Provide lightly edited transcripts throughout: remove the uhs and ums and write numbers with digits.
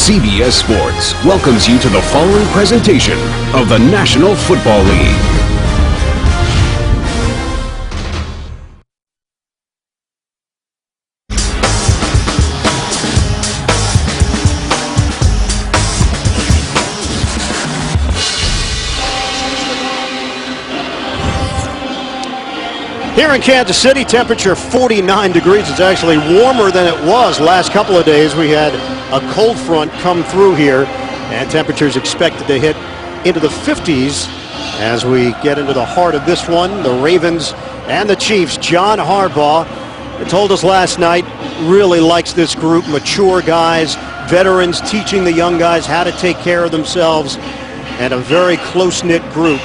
CBS Sports welcomes you to the following presentation of the National Football League. Here in Kansas City, temperature 49 degrees. It's actually warmer than it was last couple of days. We had a cold front come through here, and temperatures expected to hit into the 50s as we get into the heart of this one. The Ravens and the Chiefs. John Harbaugh told us last night, really likes this group, mature guys, veterans teaching the young guys how to take care of themselves, and a very close-knit group.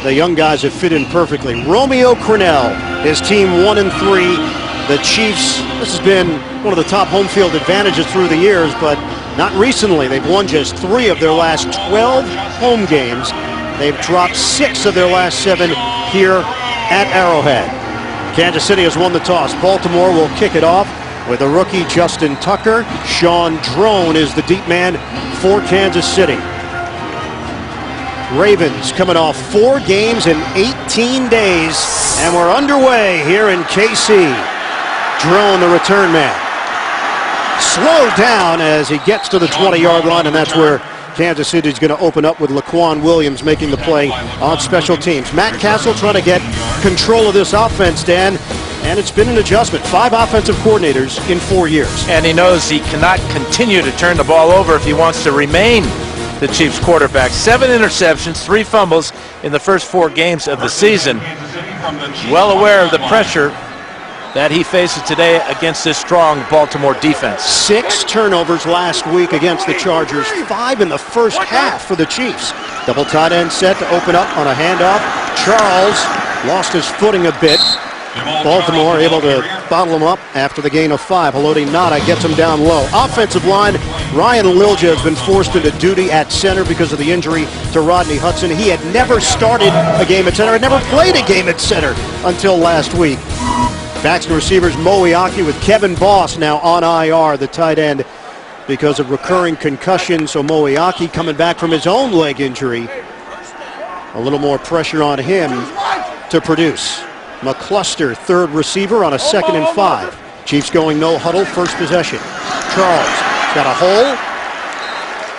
The young guys have fit in perfectly. Romeo Crennel, his team 1-3. The Chiefs, this has been one of the top home field advantages through the years, but not recently. They've won just 3 of their last 12 home games. They've dropped 6 of their last 7 here at Arrowhead. Kansas City has won the toss. Baltimore will kick it off with a rookie, Justin Tucker. Sean Drone is the deep man for Kansas City. Ravens coming off 4 games in 18 days, and we're underway here in KC. Drone, the return man, slowed down as he gets to the 20-yard line, and that's where Kansas City is going to open up with Laquan Williams making the play on special teams. Matt Cassel trying to get control of this offense, Dan, and it's been an adjustment. 5 offensive coordinators in 4 years. And he knows he cannot continue to turn the ball over if he wants to remain the Chiefs quarterback. 7 interceptions, 3 fumbles in the first 4 games of the season. Well aware of the pressure that he faces today against this strong Baltimore defense. 6 turnovers last week against the Chargers, 5 in the first half for the Chiefs. Double tight end set to open up on a handoff. Charles lost his footing a bit. Baltimore able to bottle him up after the gain of 5. Haloti Ngata gets him down low. Offensive line, Ryan Lilja has been forced into duty at center because of the injury to Rodney Hudson. He had never started a game at center, had never played a game at center until last week. Backs and receivers, Mo Iaki with Kevin Boss now on IR, the tight end, because of recurring concussion. So Mo Iaki coming back from his own leg injury. A little more pressure on him to produce. McCluster, third receiver on a 2nd and 5. Chiefs going no huddle, first possession. Charles got a hole,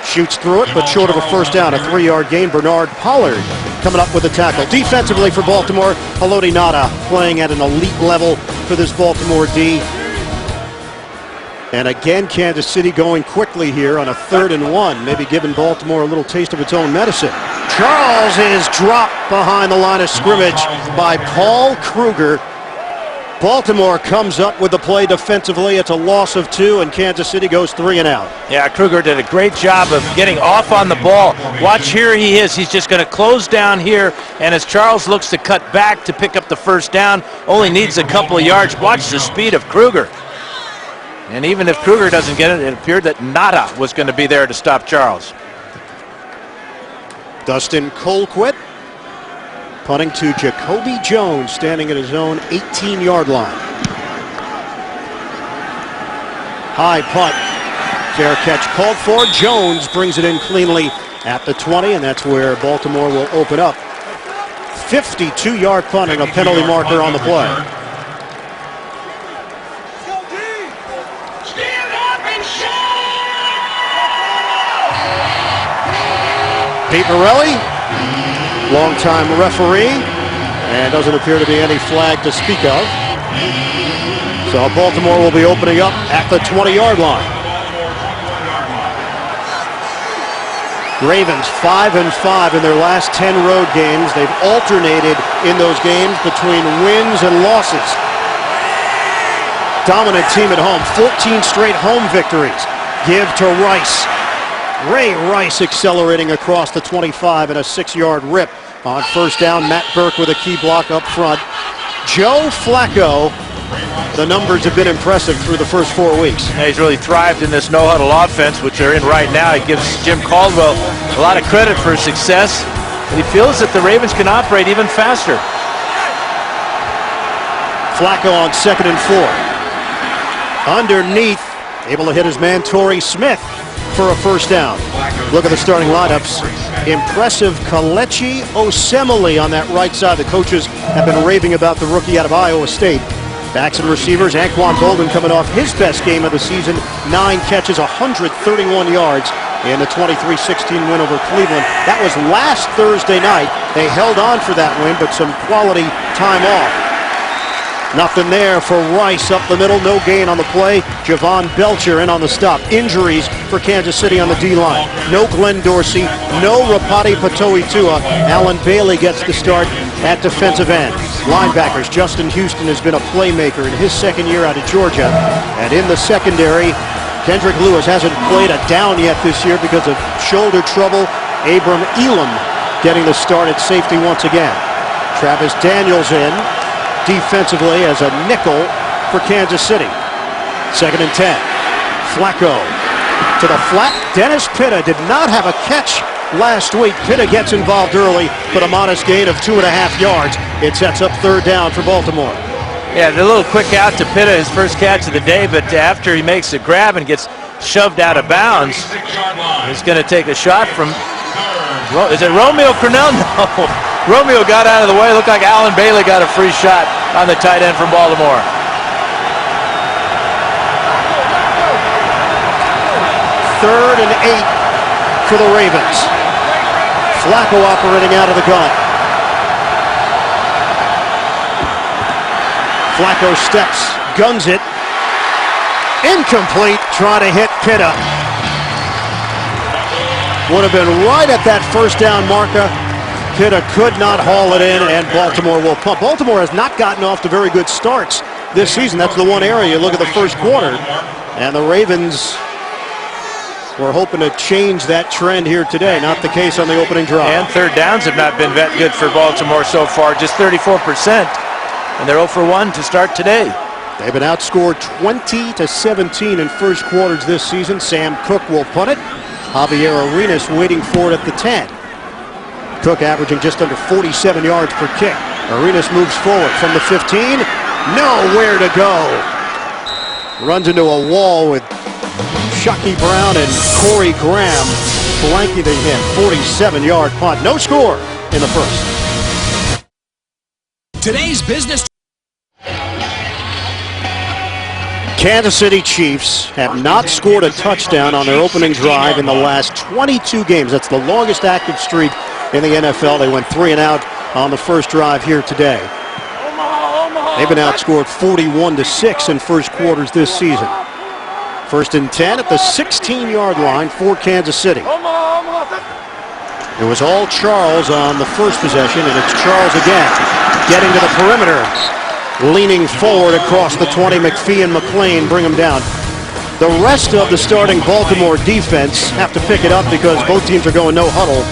shoots through it, but short of a first down. A 3-yard gain. Bernard Pollard coming up with a tackle. Defensively for Baltimore, Haloti Ngata playing at an elite level for this Baltimore D. And again, Kansas City going quickly here on a 3rd and 1, maybe giving Baltimore a little taste of its own medicine. Charles is dropped behind the line of scrimmage by Paul Kruger. Baltimore comes up with the play defensively. It's a loss of 2, and Kansas City goes 3 and out. Yeah, Kruger did a great job of getting off on the ball. Watch, here he is. He's just going to close down here, and as Charles looks to cut back to pick up the first down, only needs a couple of yards. Watch the speed of Kruger. And even if Kruger doesn't get it, it appeared that Ngata was going to be there to stop Charles. Dustin Colquitt punting to Jacoby Jones, standing at his own 18-yard line. High punt. Fair catch called for. Jones brings it in cleanly at the 20, and that's where Baltimore will open up. 52-yard punt and a penalty marker on the play. Pete Morelli, longtime referee, and doesn't appear to be any flag to speak of. So Baltimore will be opening up at the 20-yard line. Ravens 5-5 in their last 10 road games. They've alternated in those games between wins and losses. Dominant team at home, 14 straight home victories. Give to Rice. Ray Rice accelerating across the 25 and a 6-yard rip on first down. Matt Burke with a key block up front. Joe Flacco, the numbers have been impressive through the first 4 weeks. Yeah, he's really thrived in this no-huddle offense, which they're in right now. He gives Jim Caldwell a lot of credit for his success, and he feels that the Ravens can operate even faster. Flacco on 2nd and 4. Underneath, able to hit his man Torrey Smith. for a first down. Look at the starting lineups. Impressive Kalechi Osemele on that right side. The coaches have been raving about the rookie out of Iowa State. Backs and receivers, Anquan Bolden coming off his best game of the season. 9 catches, 131 yards in the 23-16 win over Cleveland. That was last Thursday night. They held on for that win, but some quality time off. Nothing there for Rice up the middle. No gain on the play. Javon Belcher in on the stop. Injuries for Kansas City on the D-line. No Glenn Dorsey. No Rapati Patoitua. Alan Bailey gets the start at defensive end. Linebackers. Justin Houston has been a playmaker in his second year out of Georgia. And in the secondary, Kendrick Lewis hasn't played a down yet this year because of shoulder trouble. Abram Elam getting the start at safety once again. Travis Daniels in defensively as a nickel for Kansas City. 2nd and 10. Flacco to the flat. Dennis Pitta did not have a catch last week. Pitta gets involved early, but a modest gain of 2.5 yards. It sets up 3rd down for Baltimore. Yeah, a little quick out to Pitta, his first catch of the day, but after he makes a grab and gets shoved out of bounds, he's going to take a shot from, is it Romeo Crennel? No. Romeo got out of the way. Looked like Alan Bailey got a free shot on the tight end from Baltimore. Third and 8 for the Ravens. Flacco operating out of the gun. Flacco steps, guns it. Incomplete, trying to hit Pitta. Would have been right at that first down marker. Pitta could not haul it in, and Baltimore will punt. Baltimore has not gotten off to very good starts this season. That's the one area. You look at the first quarter, and the Ravens were hoping to change that trend here today. Not the case on the opening drive. And third downs have not been that good for Baltimore so far, just 34%. And they're 0 for 1 to start today. They've been outscored 20-17 in first quarters this season. Sam Cook will punt it. Javier Arenas waiting for it at the 10. Cook averaging just under 47 yards per kick. Arenas moves forward from the 15. Nowhere to go. Runs into a wall with Shucky Brown and Corey Graham blanketing him. 47-yard punt. No score in the first. Today's business. Kansas City Chiefs have not scored a touchdown on their opening drive in the last 22 games. That's the longest active streak in the NFL. They went 3 and out on the first drive here today. They've been outscored 41-6 in first quarters this season. 1st and 10 at the 16-yard line for Kansas City. It was all Charles on the first possession, and it's Charles again getting to the perimeter. Leaning forward across the 20, McPhee and McClain bring him down. The rest of the starting Baltimore defense have to pick it up because both teams are going no huddle.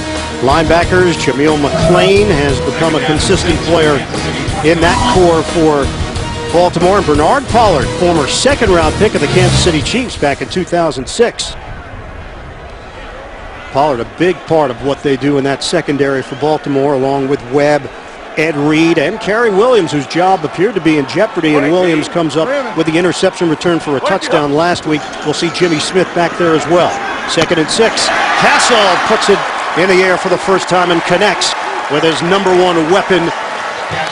Linebackers, Jameel McClain has become a consistent player in that core for Baltimore. And Bernard Pollard, former second-round pick of the Kansas City Chiefs back in 2006. Pollard, a big part of what they do in that secondary for Baltimore, along with Webb, Ed Reed, and Kerry Williams, whose job appeared to be in jeopardy, and Williams comes up with the interception return for a touchdown last week. We'll see Jimmy Smith back there as well. 2nd and 6. Cassel puts it in the air for the first time and connects with his #1 weapon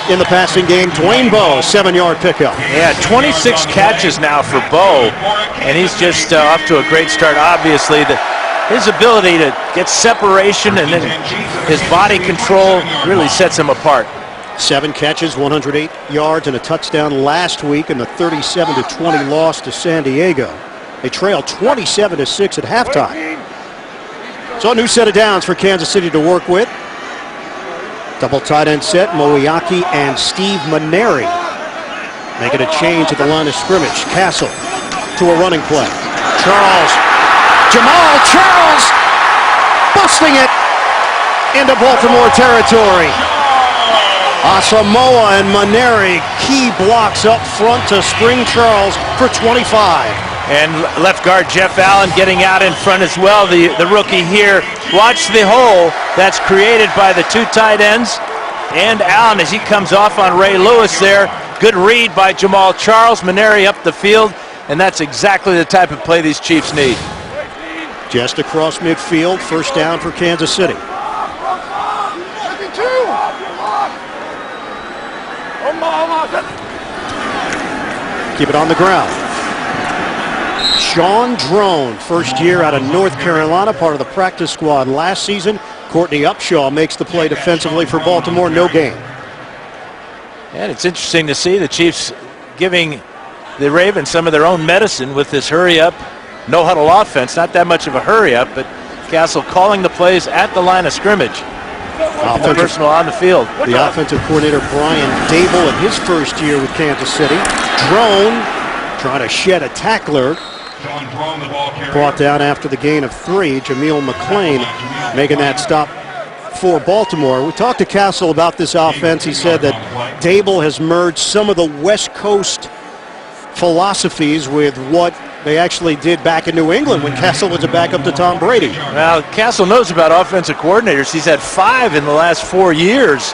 in the passing game, Dwayne Bowe, 7-yard pickup. Yeah, 26 catches now for Bowe, and he's just off to a great start. Obviously, his ability to get separation and then his body control really sets him apart. 7 catches, 108 yards, and a touchdown last week in the 37-20 loss to San Diego. They trailed 27-6 at halftime. So a new set of downs for Kansas City to work with. Double tight end set, Moiaki and Steve Maneri making a change at the line of scrimmage. Cassel to a running play. Jamal Charles busting it into Baltimore territory. Asamoah and Maneri, key blocks up front to spring Charles for 25. And left guard Jeff Allen getting out in front as well, the rookie here. Watch the hole that's created by the 2 tight ends. And Allen as he comes off on Ray Lewis there. Good read by Jamal Charles. Maneri up the field, and that's exactly the type of play these Chiefs need. Just across midfield, first down for Kansas City. Keep it on the ground. Sean Drone, first year out of North Carolina, part of the practice squad last season. Courtney Upshaw makes the play defensively for Baltimore, no gain. And it's interesting to see the Chiefs giving the Ravens some of their own medicine with this hurry-up, no-huddle offense. Not that much of a hurry-up, but Cassel calling the plays at the line of scrimmage. Personal on the field. The offensive coordinator, Brian Dable, in his first year with Kansas City. Drone trying to shed a tackler. Brought down after the gain of 3. Jameel McClain making that stop for Baltimore. We talked to Cassel about this offense. He said that Dable has merged some of the West Coast philosophies with what they actually did back in New England when Cassel was a backup to Tom Brady. Well, Cassel knows about offensive coordinators. He's had 5 in the last 4 years.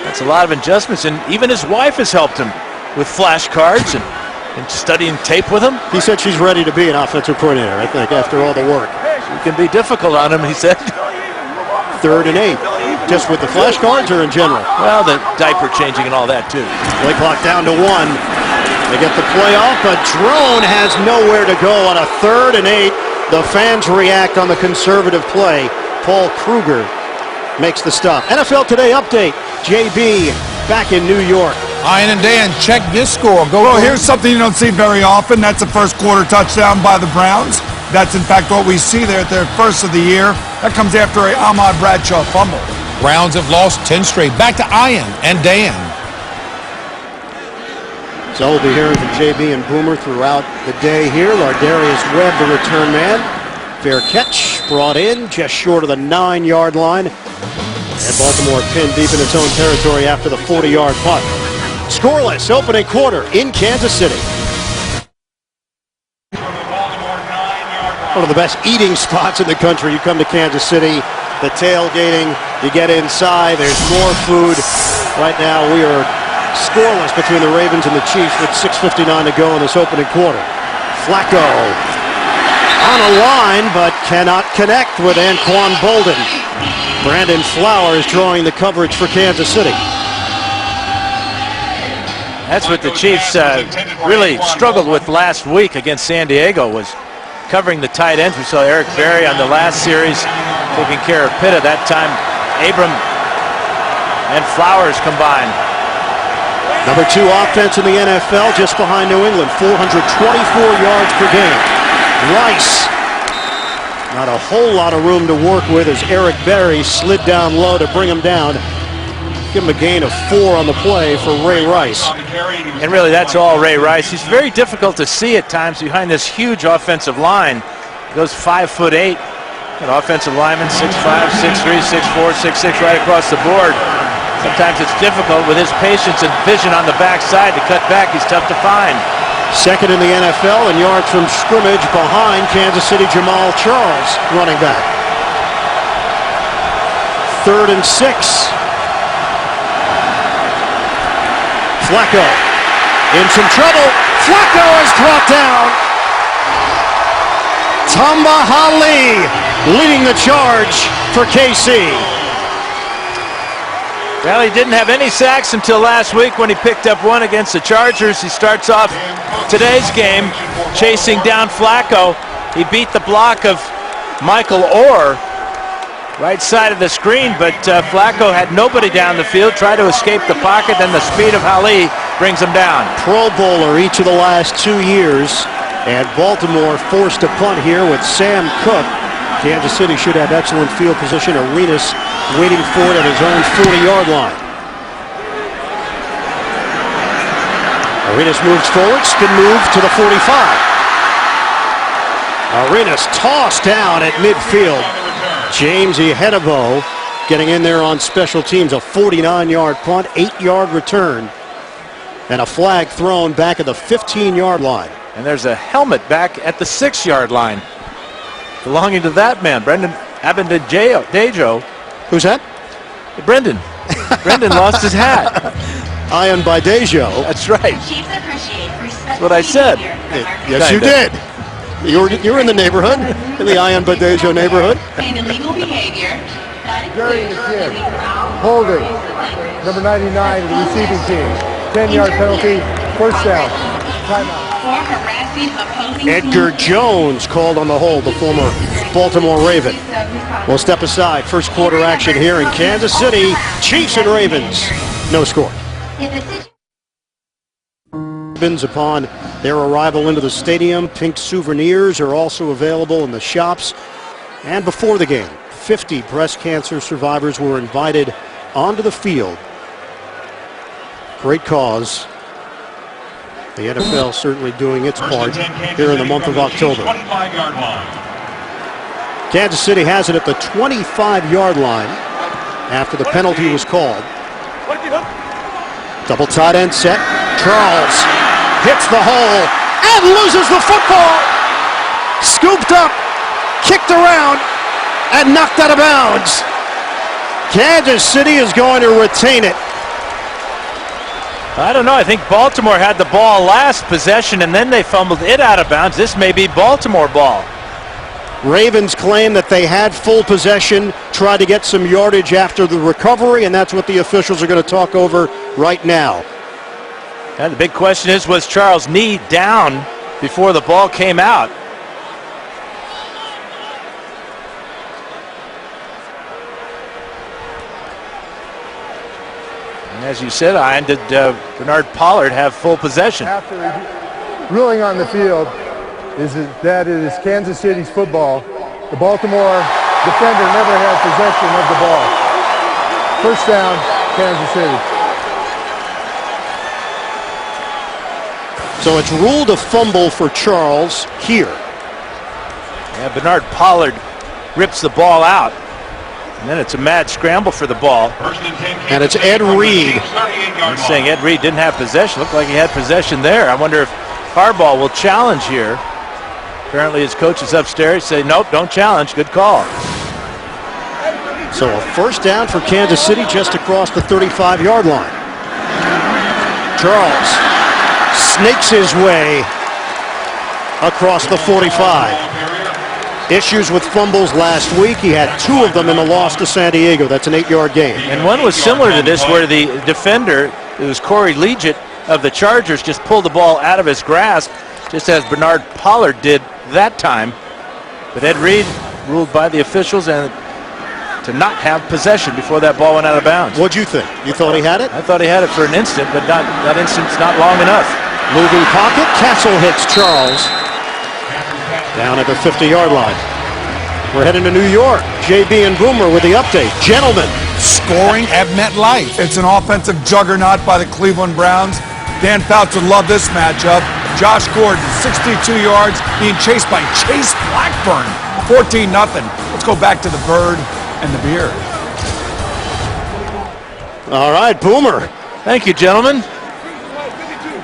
That's a lot of adjustments, and even his wife has helped him with flashcards and studying tape with him. He said she's ready to be an offensive coordinator, I think, after all the work. It can be difficult on him, he said. 3rd and 8. Just with the flashcards or in general? Well, the diaper changing and all that, too. Play clock down to 1. They get the play off, but Drone has nowhere to go on a 3rd and 8. The fans react on the conservative play. Paul Kruger makes the stop. NFL Today update. JB back in New York. Ian and Dan, check this score. Well, here's something you don't see very often. That's a first quarter touchdown by the Browns. That's, in fact, what we see there at their first of the year. That comes after a Ahmad Bradshaw fumble. Browns have lost 10 straight. Back to Ian and Dan. So we'll be hearing from JB and Boomer throughout the day here. Lardarius Webb, the return man. Fair catch, brought in just short of the 9-yard line. And Baltimore pinned deep in its own territory after the 40-yard punt. Scoreless opening quarter in Kansas City. One of the best eating spots in the country. You come to Kansas City, the tailgating, you get inside, there's more food. Right now we are scoreless between the Ravens and the Chiefs with 6:59 to go in this opening quarter. Flacco on a line but cannot connect with Anquan Bolden. Brandon Flowers drawing the coverage for Kansas City. That's what the Chiefs really struggled with last week against San Diego, was covering the tight ends. We saw Eric Berry on the last series taking care of Pitta. That time Abram and Flowers combined. Number 2 offense in the NFL, just behind New England, 424 yards per game. Rice, not a whole lot of room to work with as Eric Berry slid down low to bring him down. Give him a gain of 4 on the play for Ray Rice. And really, that's all Ray Rice. He's very difficult to see at times behind this huge offensive line. He goes 5'8". An offensive lineman, 6'5", 6'3", 6'4", 6'6", right across the board. Sometimes it's difficult with his patience and vision on the backside to cut back. He's tough to find. Second in the NFL in yards from scrimmage behind Kansas City Jamal Charles, running back. 3rd and 6. Flacco in some trouble. Flacco is brought down. Tamba Hali leading the charge for KC. Well, he didn't have any sacks until last week when he picked up 1 against the Chargers. He starts off today's game chasing down Flacco. He beat the block of Michael Orr, right side of the screen, but Flacco had nobody down the field, tried to escape the pocket, then the speed of Hali brings him down. Pro Bowler each of the last 2 years, and Baltimore forced a punt here with Sam Cook. Kansas City should have excellent field position. Arenas waiting for it at his own 40-yard line. Arenas moves forward, spin move to the 45. Arenas tossed down at midfield. James Ihedebo getting in there on special teams. A 49-yard punt, 8-yard return, and a flag thrown back at the 15-yard line. And there's a helmet back at the 6-yard line belonging to that man, Brendan Abendejo. Who's that? Brendan. Brendan lost his hat. Ian by Dejo. That's right. That's what I said. Yes, you did. You're in the neighborhood, in the Ion Badejo neighborhood. Illegal behavior. Carrying the kid. Holding. Number 99 of the receiving team. 10-yard penalty. First down. Timeout. For harassing opposing Edgar Jones called on the hold, the former Baltimore Raven. We'll step aside. First quarter action here in Kansas City. Chiefs and Ravens. No score. Ravens upon their arrival into the stadium. Pink souvenirs are also available in the shops. And before the game, 50 breast cancer survivors were invited onto the field. Great cause. The NFL certainly doing its part here in the month of October. Kansas City has it at the 25-yard line after the penalty was called. Double tight end set. Charles hits the hole and loses the football. Scooped up, kicked around, and knocked out of bounds. Kansas City is going to retain it. I don't know. I think Baltimore had the ball last possession, and then they fumbled it out of bounds. This may be Baltimore ball. Ravens claim that they had full possession, tried to get some yardage after the recovery, and that's what the officials are going to talk over right now. And the big question is, was Charles' knee down before the ball came out? And as you said, Ian, did Bernard Pollard have full possession? After the ruling on the field is that it is Kansas City's football. The Baltimore defender never had possession of the ball. First down, Kansas City. So it's ruled a fumble for Charles here. Yeah, Bernard Pollard rips the ball out. And then it's a mad scramble for the ball. And it's Ed Reed. He's saying Ed Reed didn't have possession. Looked like he had possession there. I wonder if Harbaugh will challenge here. Apparently his coach is upstairs. Say, nope, don't challenge. Good call. So a first down for Kansas City just across the 35-yard line. Charles snakes his way across the 45. Issues with fumbles last week. He had 2 of them in the loss to San Diego. That's an 8-yard gain. And one was similar to this where the defender, it was Corey Leggett of the Chargers, just pulled the ball out of his grasp, just as Bernard Pollard did that time. But Ed Reed ruled by the officials and to not have possession before that ball went out of bounds. What'd you think? You thought he had it? I thought he had it for an instant, but not that instant's not long enough. Moving pocket. Cassel hits Charles down at the 50-yard line. We're heading to New York. JB and Boomer with the update. Gentlemen. Scoring at MetLife. It's an offensive juggernaut by the Cleveland Browns. Dan Fouts would love this matchup. Josh Gordon, 62 yards, being chased by Chase Blackburn. 14-0. Let's go back to the bird and the beer. All right, Boomer. Thank you, gentlemen.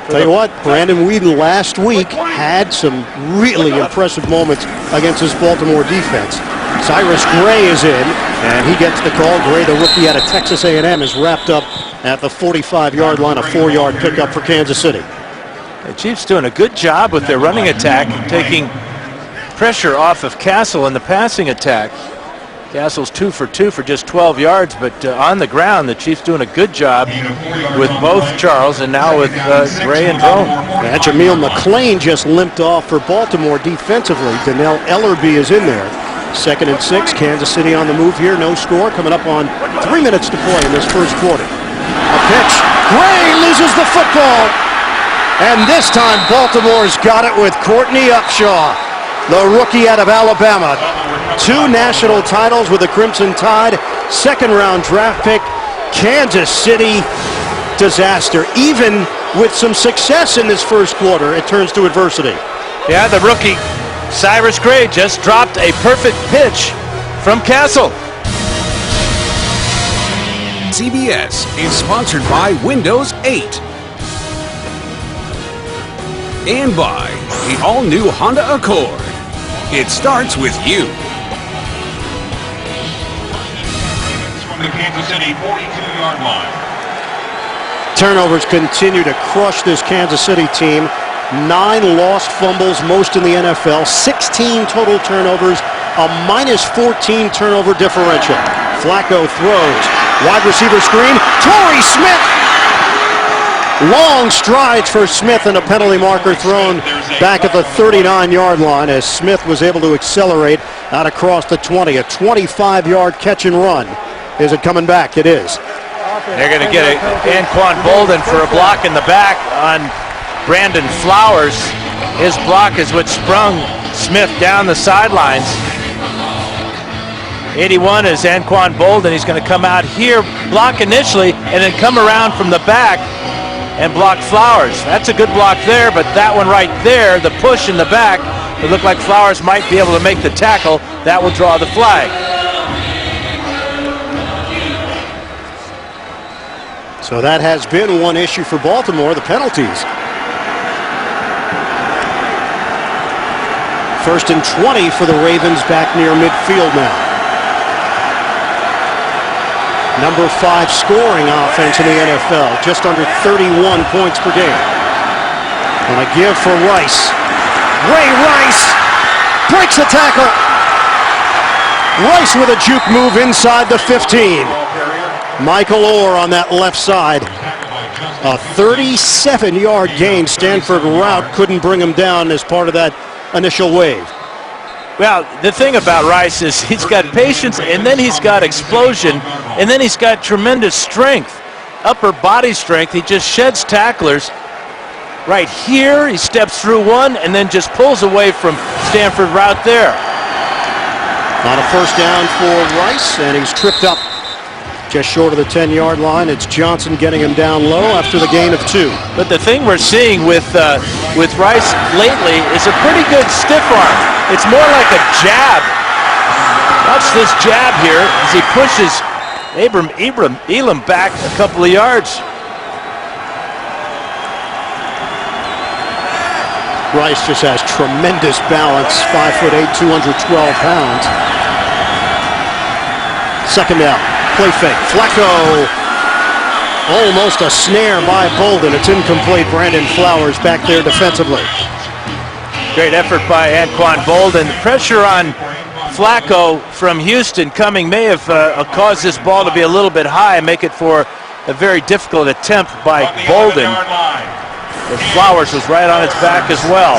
Tell you what, Brandon Whedon last week had some really impressive moments against this Baltimore defense. Cyrus Gray is in, and he gets the call. Gray, the rookie out of Texas A&M, is wrapped up at the 45-yard line, a 4-yard pickup for Kansas City. The Chiefs doing a good job with their running attack, taking pressure off of Cassel in the passing attack. Cassel's 2 for 2 for just 12 yards, but on the ground, the Chiefs doing a good job with both Charles and now with Gray and Drone. And Jameel McClain just limped off for Baltimore defensively. Donnell Ellerby is in there. 2nd and 6, Kansas City on the move here. No score, coming up on 3 minutes to play in this first quarter. A pitch. Gray loses the football. And this time, Baltimore's got it with Courtney Upshaw, the rookie out of Alabama. 2 national titles with the Crimson Tide. 2nd-round draft pick. Kansas City disaster. Even with some success in this first quarter, it turns to adversity. Yeah, the rookie Cyrus Gray just dropped a perfect pitch from Cassel. CBS is sponsored by Windows 8 and by the all-new Honda Accord. It starts with you. From the Kansas City 42-yard line. Turnovers continue to crush this Kansas City team. 9 lost fumbles, most in the NFL, 16 total turnovers, a -14 turnover differential. Flacco throws, wide receiver screen, Torrey Smith. Long strides for Smith and a penalty marker thrown back at the 39-yard line as Smith was able to accelerate out across the 20. A 25-yard catch and run. Is it coming back? It is. They're going to get Anquan Bolden for a block in the back on Brandon Flowers. His block is what sprung Smith down the sidelines. 81 is Anquan Bolden. He's going to come out here, block initially, and then come around from the back and block Flowers. That's a good block there, but that one right there, the push in the back, it looked like Flowers might be able to make the tackle. That will draw the flag. So that has been one issue for Baltimore, the penalties. 1st and 20 for the Ravens back near midfield now. Number 5 scoring offense in the NFL, just under 31 points per game. And a give for Rice. Ray Rice breaks the tackle. Rice with a juke move inside the 15. Michael Orr on that left side. A 37-yard gain. Stanford route couldn't bring him down as part of that initial wave. Well, the thing about Rice is he's got patience, and then he's got explosion, and then he's got tremendous strength, upper body strength. He just sheds tacklers. Right here, he steps through one and then just pulls away from Stanford route there. On a first down for Rice, and he's tripped up just short of the 10-yard line. It's Johnson getting him down low after the gain of 2. But the thing we're seeing with Rice lately is a pretty good stiff arm. It's more like a jab. Watch this jab here as he pushes Elam back a couple of yards. Rice just has tremendous balance, 5'8", 212 pounds. Second down, play fake. Flacco, almost a snare by Bolden. It's incomplete. Brandon Flowers back there defensively. Great effort by Anquan Bolden. The pressure on Flacco from Houston coming may have caused this ball to be a little bit high and make it for a very difficult attempt by Bolden. But Flowers was right on its back as well.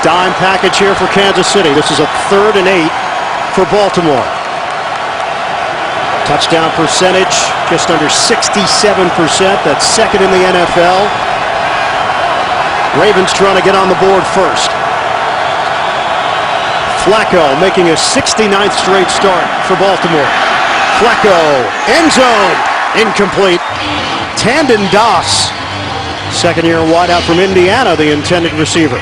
Dime package here for Kansas City. This is a 3rd and 8 for Baltimore. Touchdown percentage just under 67%. That's second in the NFL. Ravens trying to get on the board first. Flacco making a 69th straight start for Baltimore. Flacco, end zone, incomplete. Tandon Das, second-year wideout from Indiana, the intended receiver.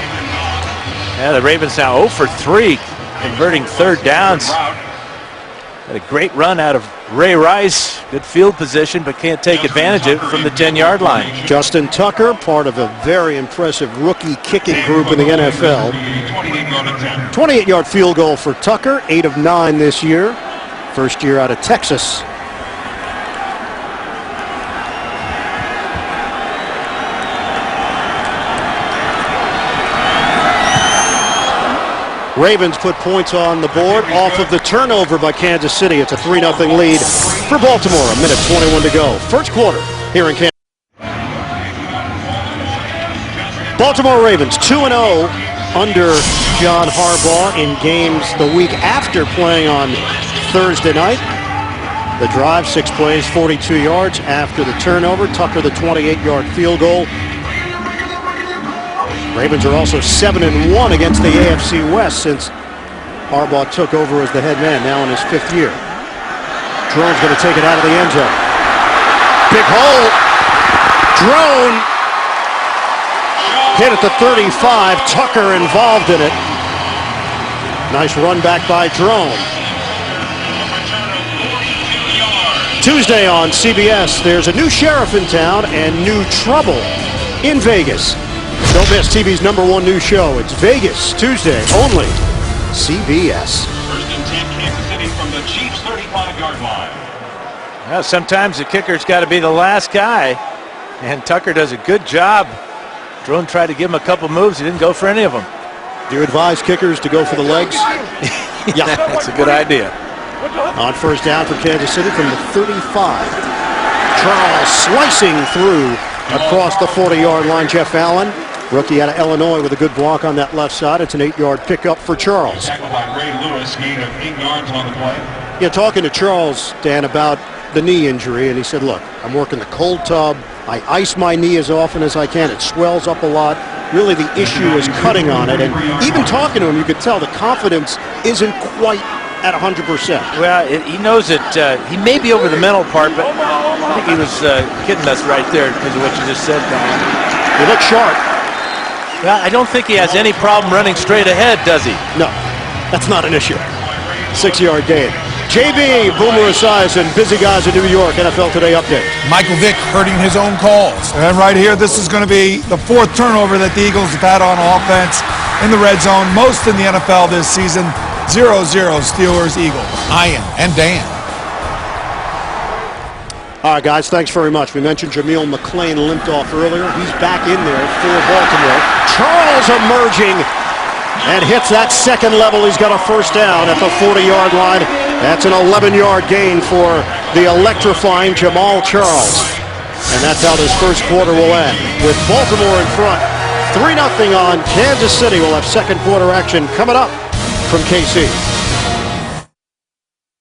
Yeah, the Ravens now 0 for 3, converting third downs. Had a great run out of Ray Rice. Good field position, but can't take advantage of it from the 10-yard line. Justin Tucker, part of a very impressive rookie kicking group in the NFL. 28-yard field goal for Tucker, 8 of 9 this year. First year out of Texas. Ravens put points on the board off of the turnover by Kansas City. It's a 3-0 lead for Baltimore. A minute 21 to go. First quarter here in Kansas. Baltimore Ravens 2-0 under John Harbaugh in games the week after playing on Thursday night. The drive, 6 plays, 42 yards after the turnover. Tucker the 28-yard field goal. Ravens are also 7-1 against the AFC West since Harbaugh took over as the head man, now in his 5th year. Drone's going to take it out of the end zone. Big hole. Drone hit at the 35. Tucker involved in it. Nice run back by Drone. Tuesday on CBS, there's a new sheriff in town and new trouble in Vegas. Don't miss TV's #1 news show. It's Vegas, Tuesday, only CBS. First and 10, Kansas City from the Chiefs' 35-yard line. Well, sometimes the kicker's got to be the last guy, and Tucker does a good job Drone tried to give him a couple moves. He didn't go for any of them. Do you advise kickers to go for the legs? Yeah, that's a good idea. On first down for Kansas City from the 35. Charles slicing through across the 40-yard line. Jeff Allen, rookie out of Illinois, with a good block on that left side. It's an 8-yard pickup for Charles. Tackled by Ray Lewis, gain of 8 yards on the play. Yeah, talking to Charles, Dan, about the knee injury, and he said, look, I'm working the cold tub. I ice my knee as often as I can. It swells up a lot. Really, the issue is cutting on it. And even talking to him, you could tell the confidence isn't quite at 100%. Well, he knows that he may be over the mental part, but I think he was kidding us right there because of what you just said, Don. He looks sharp. Well, I don't think he has any problem running straight ahead, does he? No, that's not an issue. 6-yard gain. JB, Boomer Esiason, busy guys in New York. NFL Today update. Michael Vick hurting his own calls. And right here, this is going to be the 4th turnover that the Eagles have had on offense in the red zone. Most in the NFL this season. 0-0 Steelers-Eagles. Ian and Dan. All right, guys, thanks very much. We mentioned Jameel McClain limped off earlier. He's back in there for Baltimore. Charles emerging and hits that second level. He's got a first down at the 40-yard line. That's an 11-yard gain for the electrifying Jamal Charles. And that's how this first quarter will end, with Baltimore in front. 3-0 on Kansas City. We'll have second quarter action coming up from KC.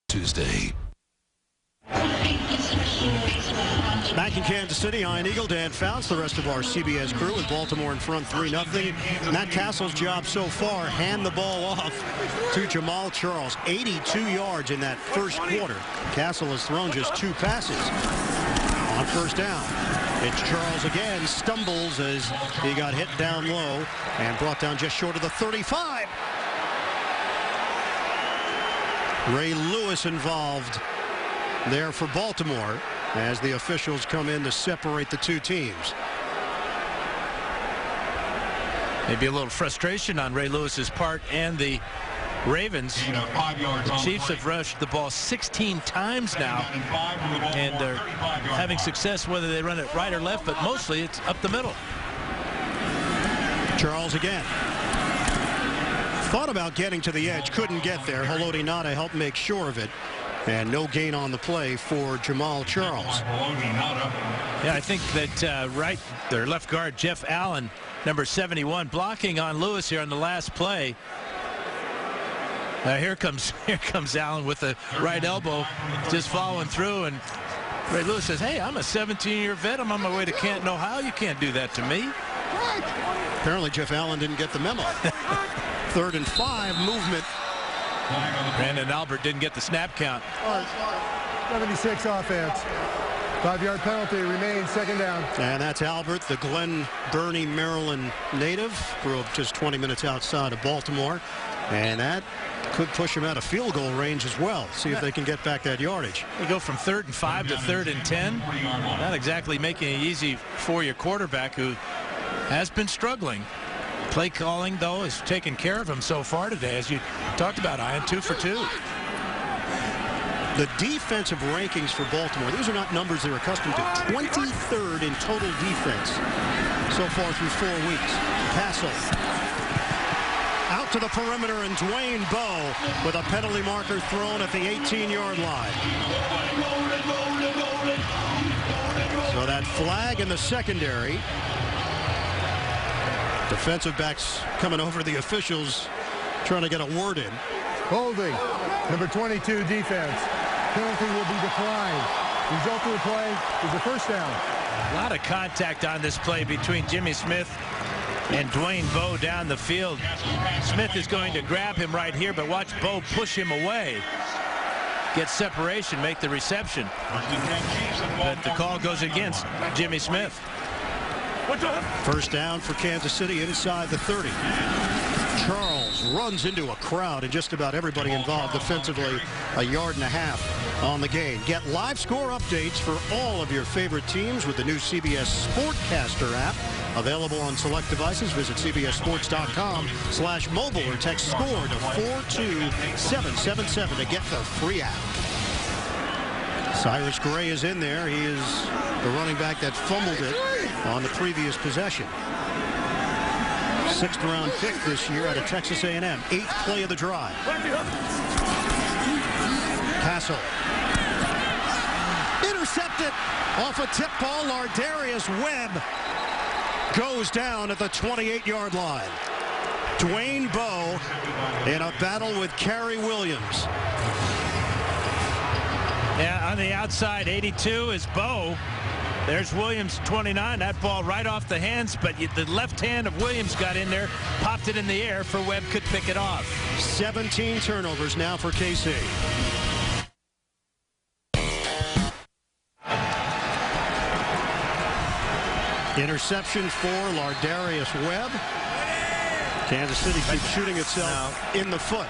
Tuesday. Back in Kansas City, Ian Eagle, Dan Fouts, the rest of our CBS crew, with Baltimore in front 3-0. Matt Cassel's job so far, hand the ball off to Jamal Charles. 82 yards in that first quarter. Cassel has thrown just 2 passes. On first down, it's Charles again, stumbles as he got hit down low and brought down just short of the 35. Ray Lewis involved there for Baltimore as the officials come in to separate the two teams. Maybe a little frustration on Ray Lewis's part and the Ravens. The Chiefs have rushed the ball 16 times now, and they're having success whether they run it right or left, but mostly it's up the middle. Charles again. Thought about getting to the edge, couldn't get there. Haloti Ngata helped make sure of it. And no gain on the play for Jamal Charles. Yeah, I think that their left guard, Jeff Allen, number 71, blocking on Lewis here on the last play. Here comes Allen with the right elbow, just following through, and Ray Lewis says, hey, I'm a 17-year vet. I'm on my way to Canton, Ohio. You can't do that to me. Apparently Jeff Allen didn't get the memo. 3rd and 5, movement. Brandon Albert didn't get the snap count. 76 offense. 5-yard penalty remains, second down. And that's Albert, the Glen Burnie, Maryland native. Grew up just 20 minutes outside of Baltimore. And that could push him out of field goal range as well. See if they can get back that yardage. We go from 3rd and 5 to 3rd and 10. Not exactly making it easy for your quarterback, who has been struggling. Play calling, though, has taken care of him so far today, as you talked about, Ian, 2 for 2. The defensive rankings for Baltimore, these are not numbers they're accustomed to. 23rd in total defense so far through 4 weeks. Cassel out to the perimeter, and Dwayne Bowe with a penalty marker thrown at the 18-yard line. So that flag in the secondary. Defensive backs coming over the officials, trying to get a word in. Holding, number 22 defense. Penalty will be declined. Result of the play is a first down. A lot of contact on this play between Jimmy Smith and Dwayne Bowe down the field. Smith is going to grab him right here, but watch Bowe push him away. Get separation, make the reception. But the call goes against Jimmy Smith. First down for Kansas City inside the 30. Charles runs into a crowd, and just about everybody involved defensively, 1.5 yards on the gain. Get live score updates for all of your favorite teams with the new CBS Sportcaster app. Available on select devices. Visit cbssports.com/mobile or text SCORE to 42777 to get the free app. Cyrus Gray is in there. He is the running back that fumbled it on the previous possession. Sixth round pick this year out of Texas A&M. 8th play of the drive. Cassel. Intercepted off a tip ball. Lardarius Webb goes down at the 28-yard line. Dwayne Bowe in a battle with Kerry Williams. Yeah, on the outside, 82 is Bowe. There's Williams, 29. That ball right off the hands, but the left hand of Williams got in there, popped it in the air for Webb, could pick it off. 17 turnovers now for KC. Interception for Lardarius Webb. Kansas City keeps shooting itself in the foot.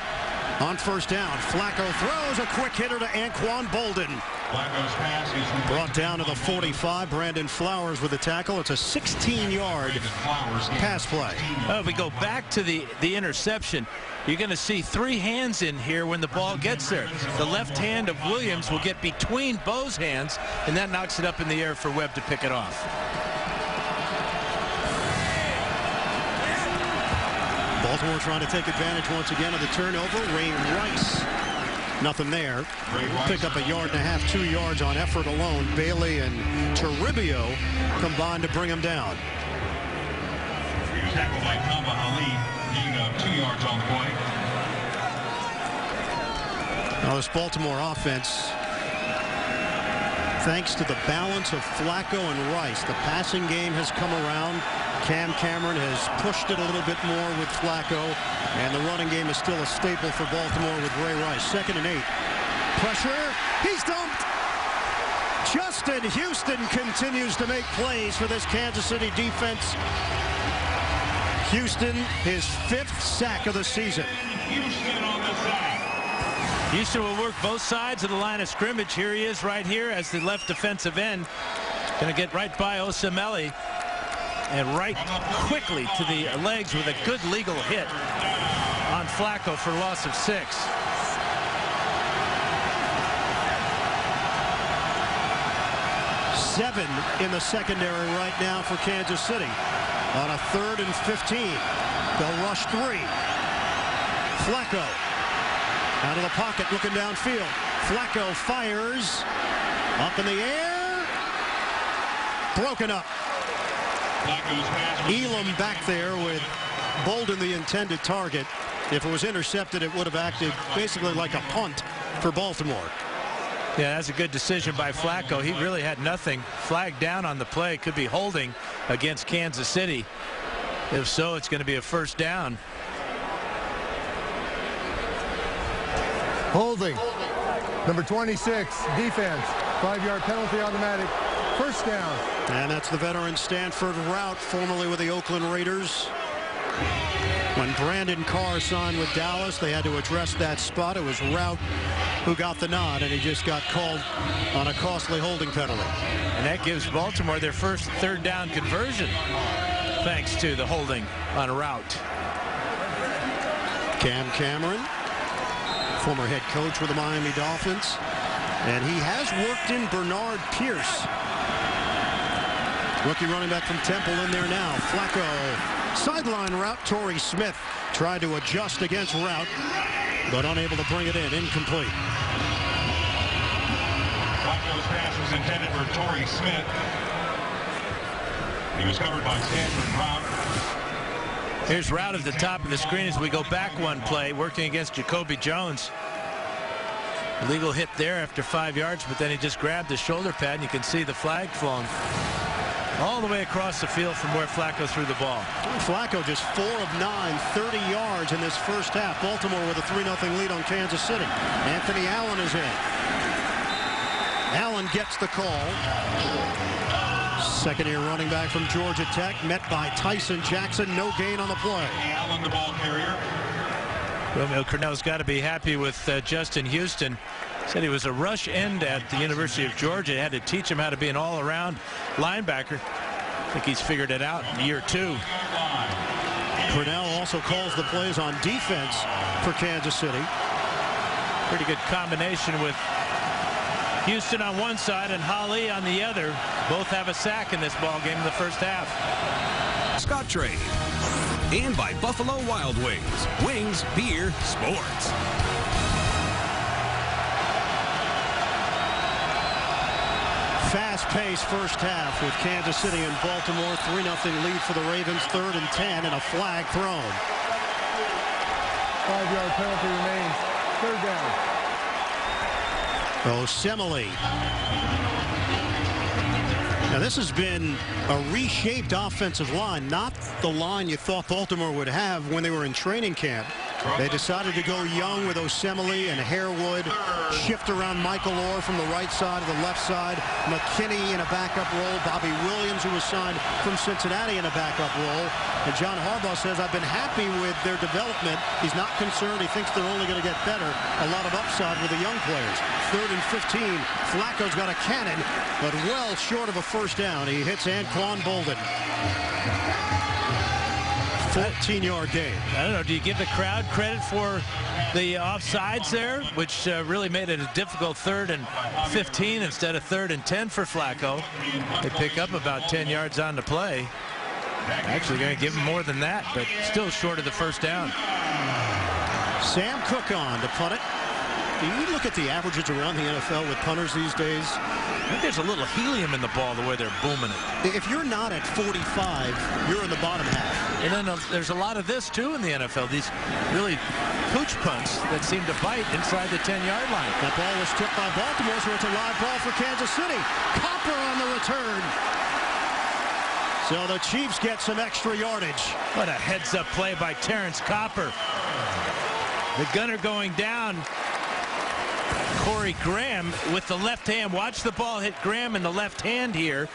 On first down, Flacco throws a quick hitter to Anquan Bolden. Flacco's pass is Brought down to the 45. Brandon Flowers with the tackle. It's a 16-yard pass play. Oh, if we go back to the interception, you're going to see 3 hands in here when the ball gets there. The left hand of Williams will get between Bowe's hands, and that knocks it up in the air for Webb to pick it off. Baltimore trying to take advantage once again of the turnover. Ray Rice, nothing there. Pick up a yard and a half, 2 yards on effort alone. Bailey and Toribio combined to bring him down. He was tackled by Kamba Ali, gaining up 2 yards on the play. Now this Baltimore offense, thanks to the balance of Flacco and Rice, the passing game has come around. Cam Cameron has pushed it a little bit more with Flacco, and the running game is still a staple for Baltimore with Ray Rice. 2nd and 8. Pressure. He's dumped. Justin Houston continues to make plays for this Kansas City defense. Houston, his 5th sack of the season. Houston on the sack. Houston will work both sides of the line of scrimmage. Here he is right here as the left defensive end. Going to get right by Osemele and right quickly to the legs with a good legal hit on Flacco for loss of 6. Seven in the secondary right now for Kansas City. On a 3rd and 15. They'll rush 3. Flacco out of the pocket looking downfield. Flacco fires up in the air. Broken up. Elam back there with Bolden the intended target. If it was intercepted, it would have acted basically like a punt for Baltimore. Yeah, that's a good decision by Flacco. He really had nothing. Flagged down on the play. Could be holding against Kansas City. If so, it's going to be a first down. Holding. Number 26, defense. 5-yard penalty automatic. First down. And that's the veteran Stanford Routt, formerly with the Oakland Raiders. When Brandon Carr signed with Dallas, they had to address that spot. It was Routt who got the nod, and he just got called on a costly holding penalty. And that gives Baltimore their first 3rd down conversion, thanks to the holding on Routt. Cam Cameron, former head coach with the Miami Dolphins, and he has worked in Bernard Pierce. Rookie running back from Temple in there now. Flacco, sideline route. Torrey Smith tried to adjust against Routt, but unable to bring it in. Incomplete. Flacco's pass was intended for Torrey Smith. He was covered by Stanford Routt. Here's Routt at the top of the screen as we go back one play, working against Jacoby Jones. Legal hit there after 5 yards, but then he just grabbed the shoulder pad, and you can see the flag flown all the way across the field from where Flacco threw the ball. Flacco just 4 of 9, 30 yards in this first half. Baltimore with a 3-0 lead on Kansas City. Anthony Allen is in. Allen gets the call. Second-year running back from Georgia Tech, met by Tyson Jackson. No gain on the play. Allen, the ball carrier. Romeo Cornell's got to be happy with Justin Houston. Said he was a rush end at the University of Georgia. Had to teach him how to be an all-around linebacker. I think he's figured it out in year 2. Cornell also calls the plays on defense for Kansas City. Pretty good combination with Houston on one side and Holly on the other. Both have a sack in this ball game in the first half. Scott Trade. And by Buffalo Wild Wings. Wings, beer, sports. Fast-paced first half with Kansas City and Baltimore. 3-0 lead for the Ravens. 3rd and 10 and a flag thrown. 5-yard penalty remains. 3rd down. Osemele. Now this has been a reshaped offensive line, not the line you thought Baltimore would have when they were in training camp. They decided to go young with Osemele and Harewood, shift around Michael Orr from the right side to the left side, McKinney in a backup role, Bobby Williams, who was signed from Cincinnati, in a backup role. And John Harbaugh says, I've been happy with their development. He's not concerned. He thinks they're only going to get better. A lot of upside with the young players. 3rd and 15. Flacco's got a cannon, but well short of a first down. He hits Anquan Bolden. 14-yard gain. I don't know, do you give the crowd credit for the offsides there, which really made it a difficult 3rd and 15 instead of 3rd and 10 for Flacco? They pick up about 10 yards on the play. Actually going to give him more than that, but still short of the first down. Sam Cook on to punt it. Do you look at the averages around the NFL with punters these days? I think there's a little helium in the ball the way they're booming it. If you're not at 45, you're in the bottom half. And then there's a lot of this, too, in the NFL. These really pooch punts that seem to bite inside the 10-yard line. That ball was tipped by Baltimore, so it's a live ball for Kansas City. Copper on the return. So the Chiefs get some extra yardage. What a heads-up play by Terrence Copper. The gunner going down. Corey Graham with the left hand. Watch the ball hit Graham in the left hand here.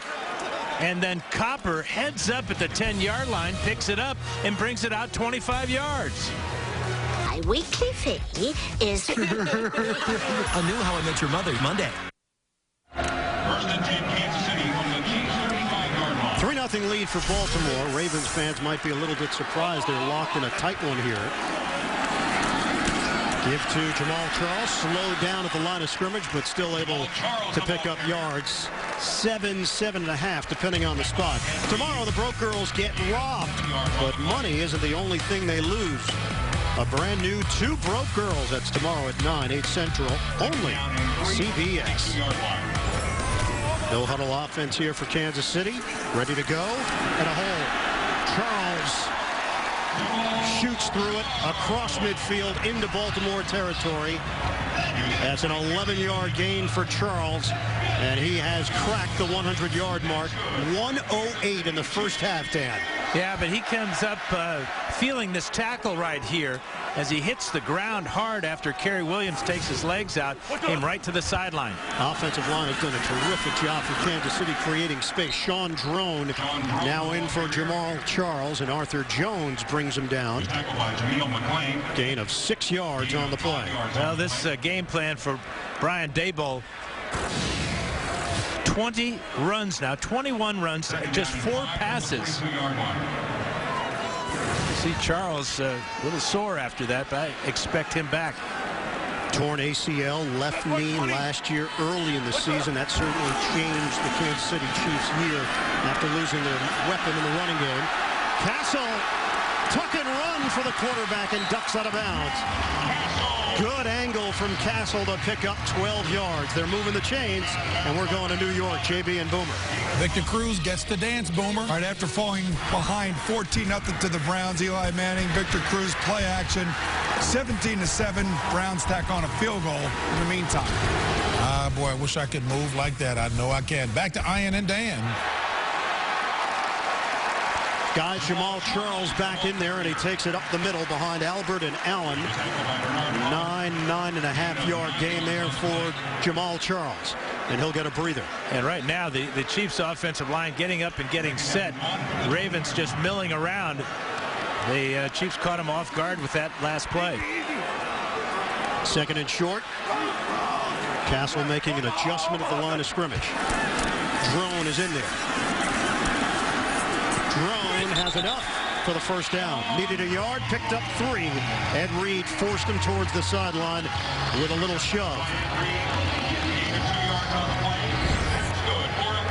And then Copper heads up at the 10-yard line, picks it up, and brings it out 25 yards. My weekly fee is... A new How I Met Your Mother Monday. 1st and 10, Kansas City on the Chiefs 35-yard line. 3-0 lead for Baltimore. Ravens fans might be a little bit surprised. They're locked in a tight one here. Give to Jamal Charles, slowed down at the line of scrimmage, but still able to pick up yards. 7.5, depending on the spot. Tomorrow, the Broke Girls get robbed, but money isn't the only thing they lose. A brand new Two Broke Girls. That's tomorrow at 9, 8 Central, only CBS. No huddle offense here for Kansas City. Ready to go, and a hole. Charles shoots through it across midfield into Baltimore territory. That's an 11-yard gain for Charles, and he has cracked the 100-yard mark. 1:08 in the first half, Dan. Yeah, but he comes up feeling this tackle right here as he hits the ground hard after Kerry Williams takes his legs out, came right to the sideline. Offensive line has done a terrific job for Kansas City creating space. Sean Drone now in for Jamal Charles, and Arthur Jones brings him down. Gain of 6 yards on the play. Well, this game plan for Brian Daboll, 20 runs now, 21 runs, just 4 passes. See Charles a little sore after that, but I expect him back. Torn ACL, left knee last year early in the season. That certainly changed the Kansas City Chiefs' year after losing their weapon in the running game. Cassel, tuck and run for the quarterback, and ducks out of bounds. Good angle from Cassel to pick up 12 yards. They're moving the chains, and we're going to New York. JB and Boomer. Victor Cruz gets the dance, Boomer. Right after falling behind 14-0 to the Browns, Eli Manning, Victor Cruz, play action, 17-7. Browns tack on a field goal in the meantime. Ah, boy, I wish I could move like that. I know I can. Back to Ian and Dan. Guys, Jamal Charles back in there, and he takes it up the middle behind Albert and Allen. 9.5 yard gain there for Jamal Charles, and he'll get a breather. And right now, the Chiefs' offensive line getting up and getting set. Ravens just milling around. The Chiefs caught him off guard with that last play. 2nd and short. Cassel making an adjustment at the line of scrimmage. Drone is in there. Drone has enough for the first down. Needed a yard, picked up 3. Ed Reed forced him towards the sideline with a little shove.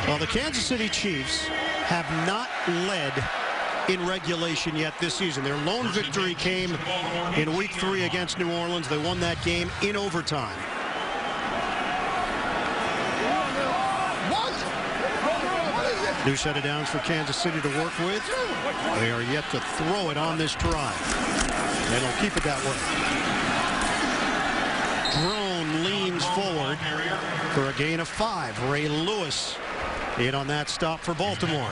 Well, the Kansas City Chiefs have not led in regulation yet this season. Their lone victory came in Week 3 against New Orleans. They won that game in overtime. New set of downs for Kansas City to work with. They are yet to throw it on this drive. And they'll keep it that way. Drone leans forward for a gain of 5. Ray Lewis in on that stop for Baltimore.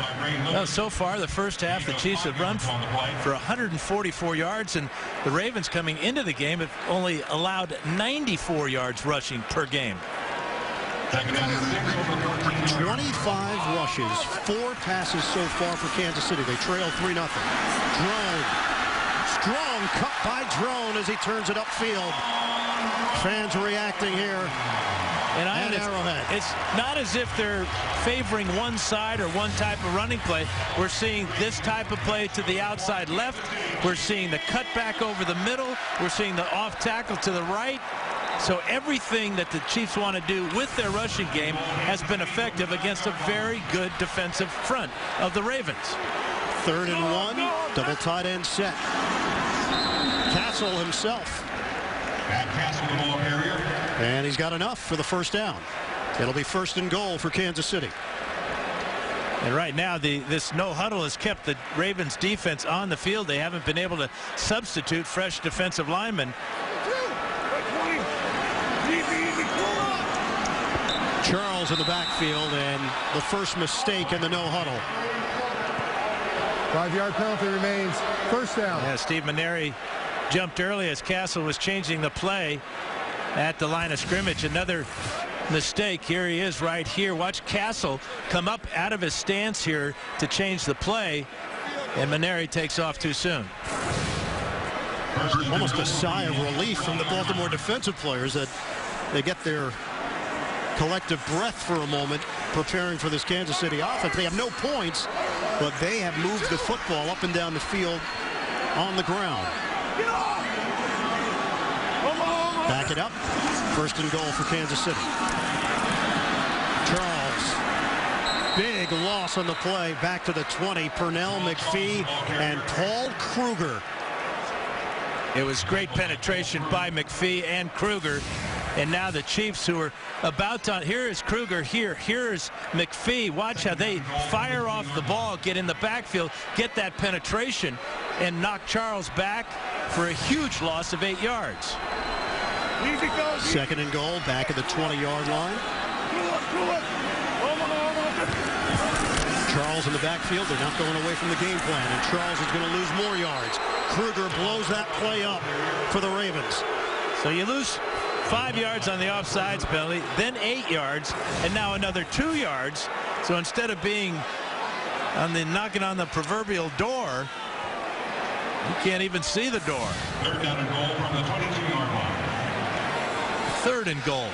Well, so far, the first half, the Chiefs have run for 144 yards, and the Ravens coming into the game have only allowed 94 yards rushing per game. 25 rushes, 4 passes so far for Kansas City. They trail 3-0. Drone. Strong cut by Drone as he turns it upfield. Fans reacting here. And Arrowhead. It's not as if they're favoring one side or one type of running play. We're seeing this type of play to the outside left. We're seeing the cutback over the middle. We're seeing the off tackle to the right. So everything that the Chiefs want to do with their rushing game has been effective against a very good defensive front of the Ravens. 3rd and 1, double tight end set. Cassel himself. Cassel, the ball carrier. And he's got enough for the first down. It'll be 1st and goal for Kansas City. And right now, this no huddle has kept the Ravens defense on the field. They haven't been able to substitute fresh defensive linemen. Charles in the backfield, and the first mistake in the no huddle. 5-yard penalty remains. 1st down. Yeah, Steve Maneri jumped early as Cassel was changing the play at the line of scrimmage. Another mistake. Here he is right here. Watch Cassel come up out of his stance here to change the play, and Maneri takes off too soon. Almost a sigh of relief from the Baltimore defensive players that they get their collective breath for a moment preparing for this Kansas City offense. They have no points, but they have moved the football up and down the field on the ground. Back it up. 1st and goal for Kansas City. Charles. Big loss on the play. Back to the 20. Pernell McPhee and Paul Kruger. It was great penetration by McPhee and Kruger. And now the Chiefs, who are about to, here is Kruger, here's McPhee. Watch how they fire off the ball, get in the backfield, get that penetration, and knock Charles back for a huge loss of 8 yards. 2nd and goal, back at the 20-yard line. Charles in the backfield. They're not going away from the game plan, and Charles is going to lose more yards. Kruger blows that play up for the Ravens. So you lose 5 yards on the offsides penalty, then 8 yards, and now another 2 yards. So instead of being on the knocking on the proverbial door, you can't even see the door. 3rd down and goal from the 22-yard line. 3rd and goal.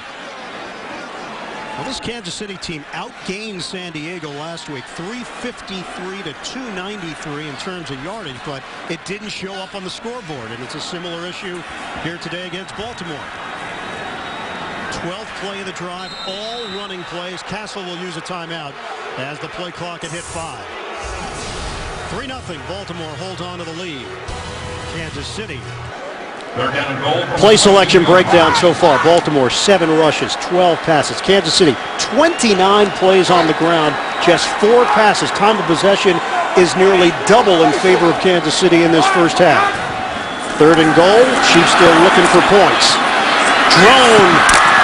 Well, this Kansas City team outgained San Diego last week, 353 to 293 in terms of yardage, but it didn't show up on the scoreboard, and it's a similar issue here today against Baltimore. 12th play of the drive, all running plays. Cassel will use a timeout as the play clock had hit 5. 3-0. Baltimore holds on to the lead. Kansas City. 3rd down and goal. Play selection breakdown so far. Baltimore 7 rushes, 12 passes. Kansas City 29 plays on the ground, just 4 passes. Time of possession is nearly double in favor of Kansas City in this first half. 3rd and goal. Chiefs still looking for points. Drone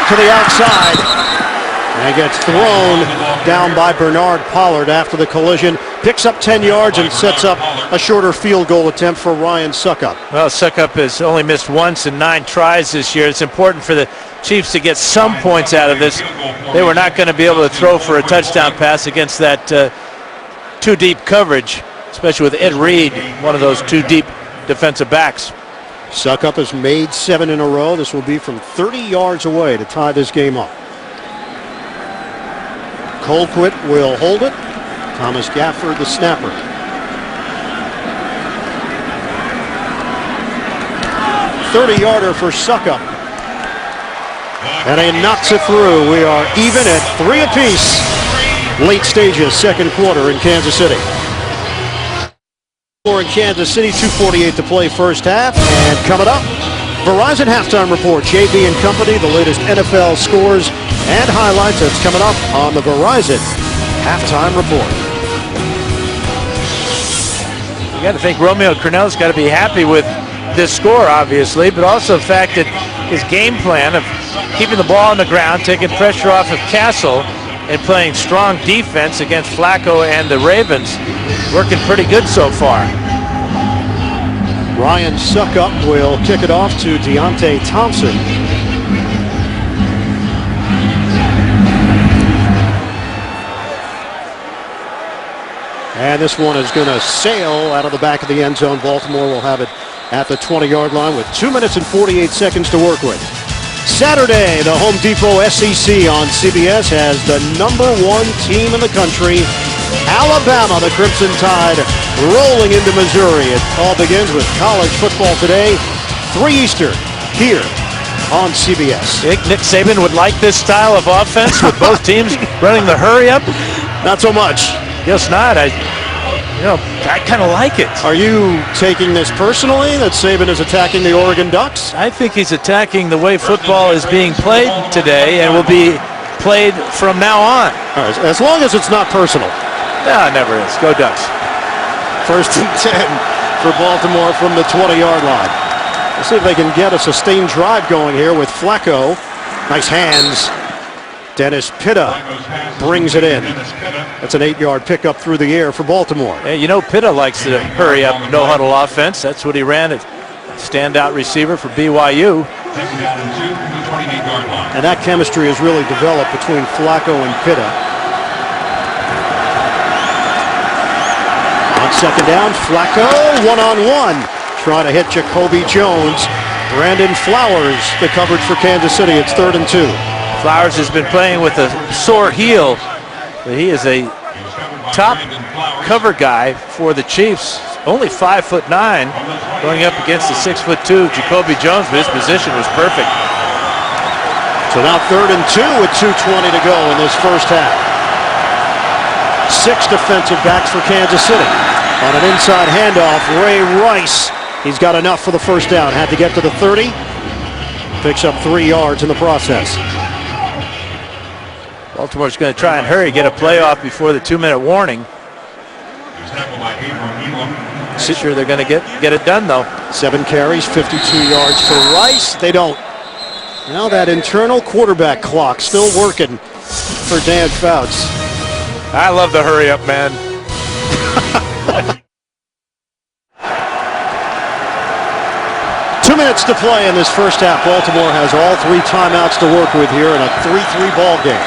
to the outside and gets thrown down by Bernard Pollard after the collision. Picks up 10 yards and sets up a shorter field goal attempt for Ryan Suckup. Well, Suckup has only missed once in 9 tries this year. It's important for the Chiefs to get some points out of this. They were not going to be able to throw for a touchdown pass against that too deep coverage, especially with Ed Reed, one of those 2 deep defensive backs. Suckup has made 7 in a row. This will be from 30 yards away to tie this game up. Colquitt will hold it. Thomas Gafford, the snapper. .30-yarder for Suckup. And he knocks it through. We are even at 3 apiece. Late stages, 2nd quarter in Kansas City. In Kansas City, 2:48 to play first half. And coming up, Verizon Halftime Report. JB and Company, the latest NFL scores and highlights. That's coming up on the Verizon Halftime Report. You got to think Romeo Crennel's got to be happy with this score, obviously, but also the fact that his game plan of keeping the ball on the ground, taking pressure off of Cassel, and playing strong defense against Flacco and the Ravens, working pretty good so far. Ryan Suckup will kick it off to Deontay Thompson. And this one is going to sail out of the back of the end zone. Baltimore will have it at the 20-yard line with 2 minutes and 48 seconds to work with. Saturday, the Home Depot SEC on CBS has the #1 team in the country, Alabama, the Crimson Tide, rolling into Missouri. It all begins with college football today, 3 Eastern, here on CBS. Nick Saban would like this style of offense with both teams running the hurry up. Not so much. Guess not. I kind of like it. Are you taking this personally, that Saban is attacking the Oregon Ducks? I think he's attacking the way football is being played today and will be played from now on. All right, as long as it's not personal. No, it never is. Go Ducks. First and 10 for Baltimore from the 20-yard line. Let's see if they can get a sustained drive going here with Flacco. Nice hands. Dennis Pitta brings it in. That's an 8-yard pickup through the air for Baltimore. Hey, you know Pitta likes to hurry up, no-huddle offense. That's what he ran at standout receiver for BYU. And that chemistry has really developed between Flacco and Pitta. On second down, Flacco one-on-one. Trying to hit Jacoby Jones. Brandon Flowers, the coverage for Kansas City. It's 3rd and 2. Flowers has been playing with a sore heel, but he is a top cover guy for the Chiefs. Only 5'9", going up against the 6'2" Jacoby Jones, but his position was perfect. So now 3rd and 2 with 2:20 to go in this first half. 6 defensive backs for Kansas City. On an inside handoff, Ray Rice. He's got enough for the first down. Had to get to the 30. Picks up 3 yards in the process. Baltimore's going to try and hurry, get a playoff before the 2-minute warning. Sure they're going to get it done, though. 7 carries, 52 yards for Rice. They don't. Now that internal quarterback clock still working for Dan Fouts. I love the hurry up, man. 2 minutes to play in this first half. Baltimore has all 3 timeouts to work with here in a 3-3 ball game.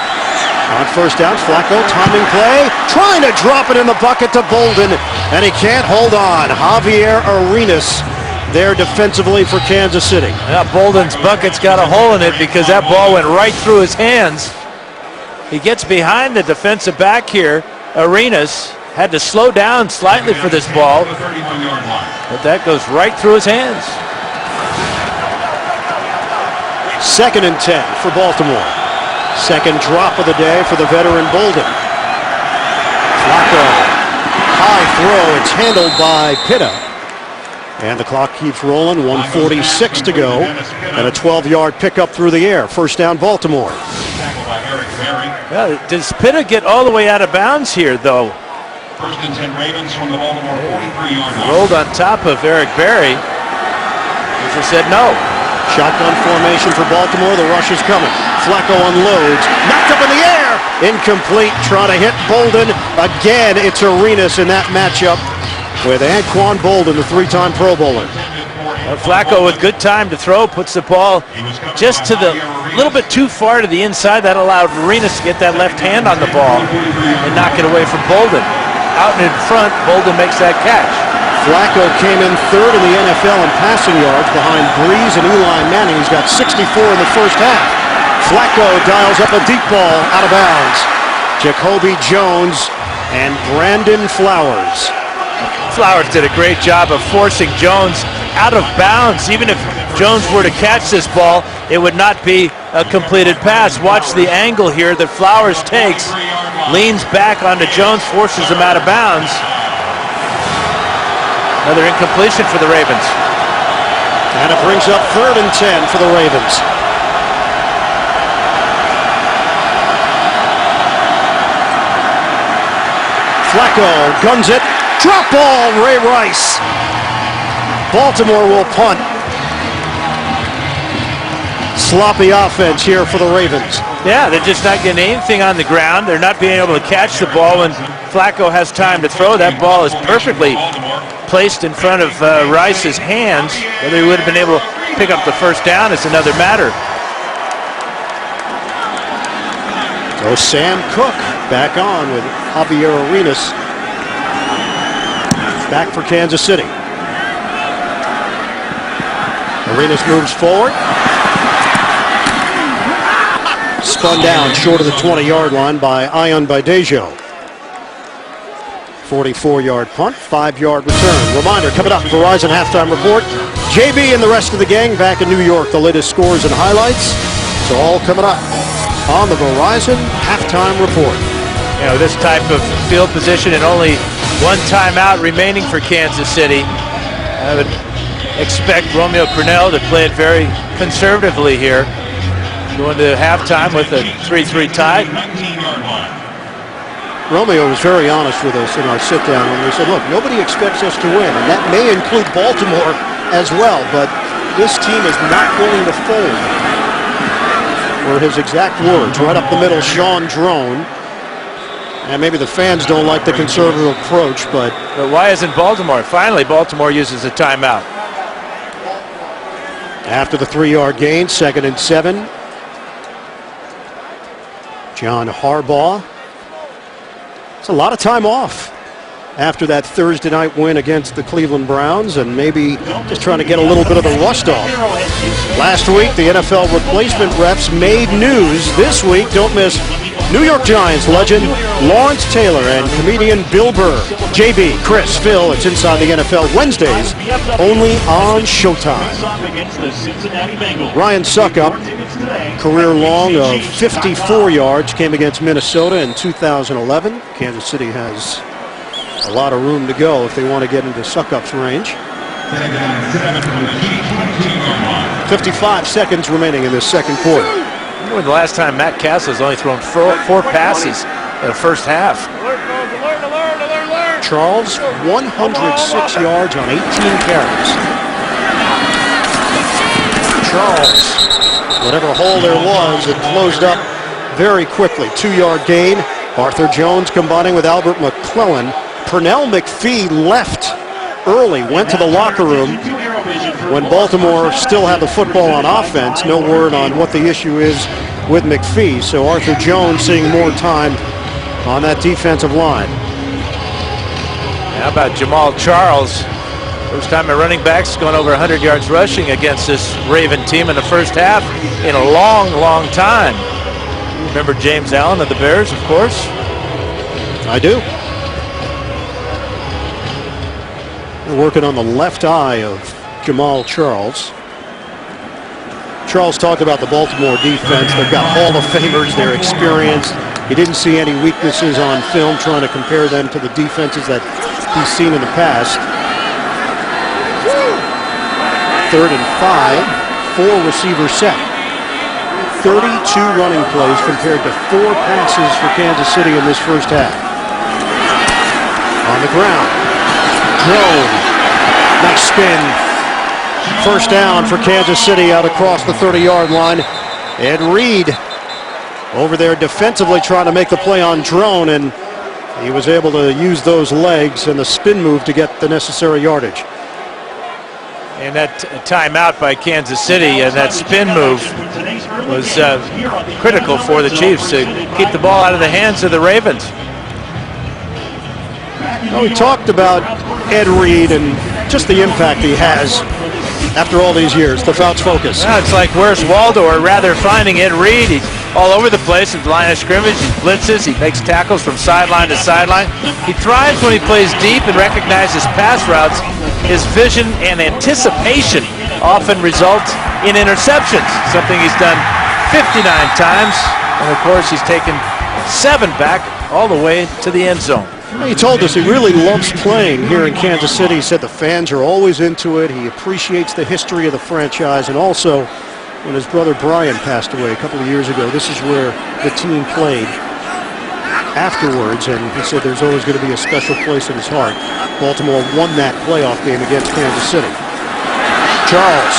On first down, Flacco, timing play, trying to drop it in the bucket to Bolden, and he can't hold on. Javier Arenas there defensively for Kansas City. Yeah, Bolden's bucket's got a hole in it because that ball went right through his hands. He gets behind the defensive back here. Arenas had to slow down slightly for this ball, but that goes right through his hands. 2nd and 10 for Baltimore. Second drop of the day for the veteran Bolden. Flacco, high throw. It's handled by Pitta. And the clock keeps rolling. 1:46 to go. And a 12-yard pickup through the air. First down, Baltimore. Yeah, does Pitta get all the way out of bounds here, though? First and 10 Ravens from the Baltimore 43-yard line. Rolled on top of Eric Berry. He said no. Shotgun formation for Baltimore. The rush is coming. Flacco unloads. Knocked up in the air. Incomplete. Trying to hit Bolden. Again, it's Arenas in that matchup with Anquan Bolden, the 3-time Pro Bowler. Flacco with good time to throw, puts the ball just to the little bit too far to the inside. That allowed Arenas to get that left hand on the ball and knock it away from Bolden. Out and in front, Bolden makes that catch. Flacco came in 3rd in the NFL in passing yards behind Breeze and Eli Manning. He's got 64 in the first half. Flacco dials up a deep ball out of bounds. Jacoby Jones and Brandon Flowers. Flowers did a great job of forcing Jones out of bounds. Even if Jones were to catch this ball, it would not be a completed pass. Watch the angle here that Flowers takes. Leans back onto Jones, forces him out of bounds. Another incompletion for the Ravens. And it brings up 3rd and 10 for the Ravens. Flacco guns it. Drop ball, Ray Rice. Baltimore will punt. Sloppy offense here for the Ravens. Yeah, they're just not getting anything on the ground. They're not being able to catch the ball when Flacco has time to throw. That ball is perfectly placed in front of Rice's hands. Whether he would have been able to pick up the first down is another matter. So Sam Cook back on with Javier Arenas back for Kansas City. Arenas moves forward. Spun down short of the 20-yard line by Ion Badejo. 44-yard punt, 5-yard return. Reminder, coming up, Verizon halftime report. JB and the rest of the gang back in New York. The latest scores and highlights. It's all coming up on the Verizon halftime report. You know, this type of field position and only one timeout remaining for Kansas City. I would expect Romeo Crennel to play it very conservatively here. Going to halftime with a 3-3 tie. Romeo was very honest with us in our sit-down when we said, look, nobody expects us to win, and that may include Baltimore as well, but this team is not going to fold. Were his exact words, right up the middle, Sean Drone. And maybe the fans don't like the conservative approach, but why isn't Baltimore? Finally, Baltimore uses a timeout. After the 3-yard gain, 2nd and 7. John Harbaugh. It's a lot of time off after that Thursday night win against the Cleveland Browns, and maybe just trying to get a little bit of the rust off. Last week, the NFL replacement refs made news. This week, don't miss New York Giants legend Lawrence Taylor and comedian Bill Burr. JB, Chris, Phil, it's Inside the NFL Wednesdays, only on Showtime. Ryan Suckup, career long of 54 yards, came against Minnesota in 2011. Kansas City has a lot of room to go if they want to get into Suckup's range. 55 seconds remaining in this second quarter. When the last time Matt Cassel has only thrown four passes in the first half. Charles, 106 yards on 18 carries. Charles, whatever hole there was, it closed up very quickly. 2-yard gain. Arthur Jones combining with Albert McClellan. Pernell McPhee left early, went to the locker room when Baltimore still had the football on offense. No word on what the issue is with McPhee. So Arthur Jones seeing more time on that defensive line. How about Jamal Charles? First time a running back's gone over 100 yards rushing against this Raven team in the first half in a long, long time. Remember James Allen of the Bears, of course? I do. We're working on the left eye of Jamal Charles. Charles talked about the Baltimore defense. They've got Hall of Famers. They're experienced. He didn't see any weaknesses on film, trying to compare them to the defenses that he's seen in the past. 3rd and 5, 4 receiver set. 32 running plays compared to 4 passes for Kansas City in this first half. On the ground. Drone. Nice spin. First down for Kansas City out across the 30-yard line. Ed Reed over there defensively trying to make the play on Drone, and he was able to use those legs and the spin move to get the necessary yardage. And that timeout by Kansas City and that spin move was critical for the Chiefs to keep the ball out of the hands of the Ravens. Well, we talked about Ed Reed and just the impact he has after all these years, the Fouts focus. Yeah, it's like where's Waldo, or rather finding Ed Reed. He's all over the place at the line of scrimmage. He blitzes, he makes tackles from sideline to sideline. He thrives when he plays deep and recognizes pass routes. His vision and anticipation often result in interceptions, something he's done 59 times. And of course, he's taken 7 back all the way to the end zone. He told us he really loves playing here in Kansas City. He said the fans are always into it. He appreciates the history of the franchise. And also, when his brother Brian passed away a couple of years ago, this is where the team played afterwards. And he said there's always going to be a special place in his heart. Baltimore won that playoff game against Kansas City. Charles.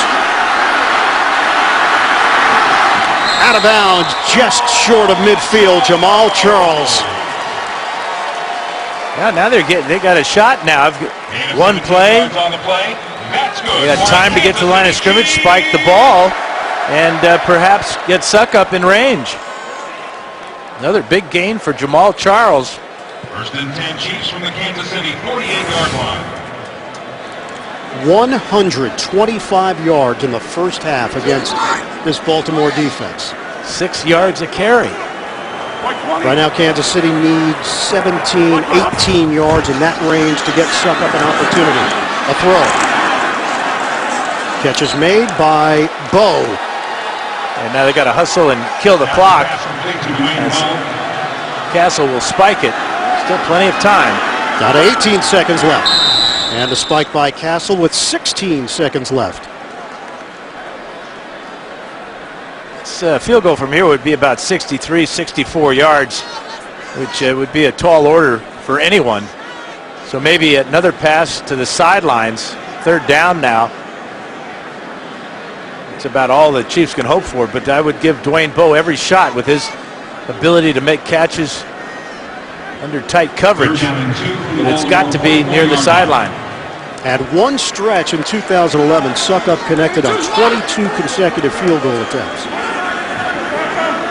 Out of bounds, just short of midfield. Jamal Charles. Yeah, now they got a shot now. One play. They got time to get to the line of scrimmage, spike the ball, and perhaps get Suckup in range. Another big gain for Jamal Charles. First and 10 Chiefs from the Kansas City 48-yard line. 125 yards in the first half against this Baltimore defense. 6 yards a carry. Right now, Kansas City needs 17, 18 yards in that range to get Suckup an opportunity. A throw. Catch is made by Bo. And now they got to hustle and kill the clock. Cassel will spike it. Still plenty of time. Got 18 seconds left. And the spike by Cassel with 16 seconds left. This field goal from here would be about 63, 64 yards, which would be a tall order for anyone. So maybe another pass to the sidelines. Third down now. It's about all the Chiefs can hope for, but I would give Dwayne Bowe every shot with his ability to make catches under tight coverage. But it's got to be near the sideline. At one stretch in 2011, Suckup connected on 22 consecutive field goal attempts.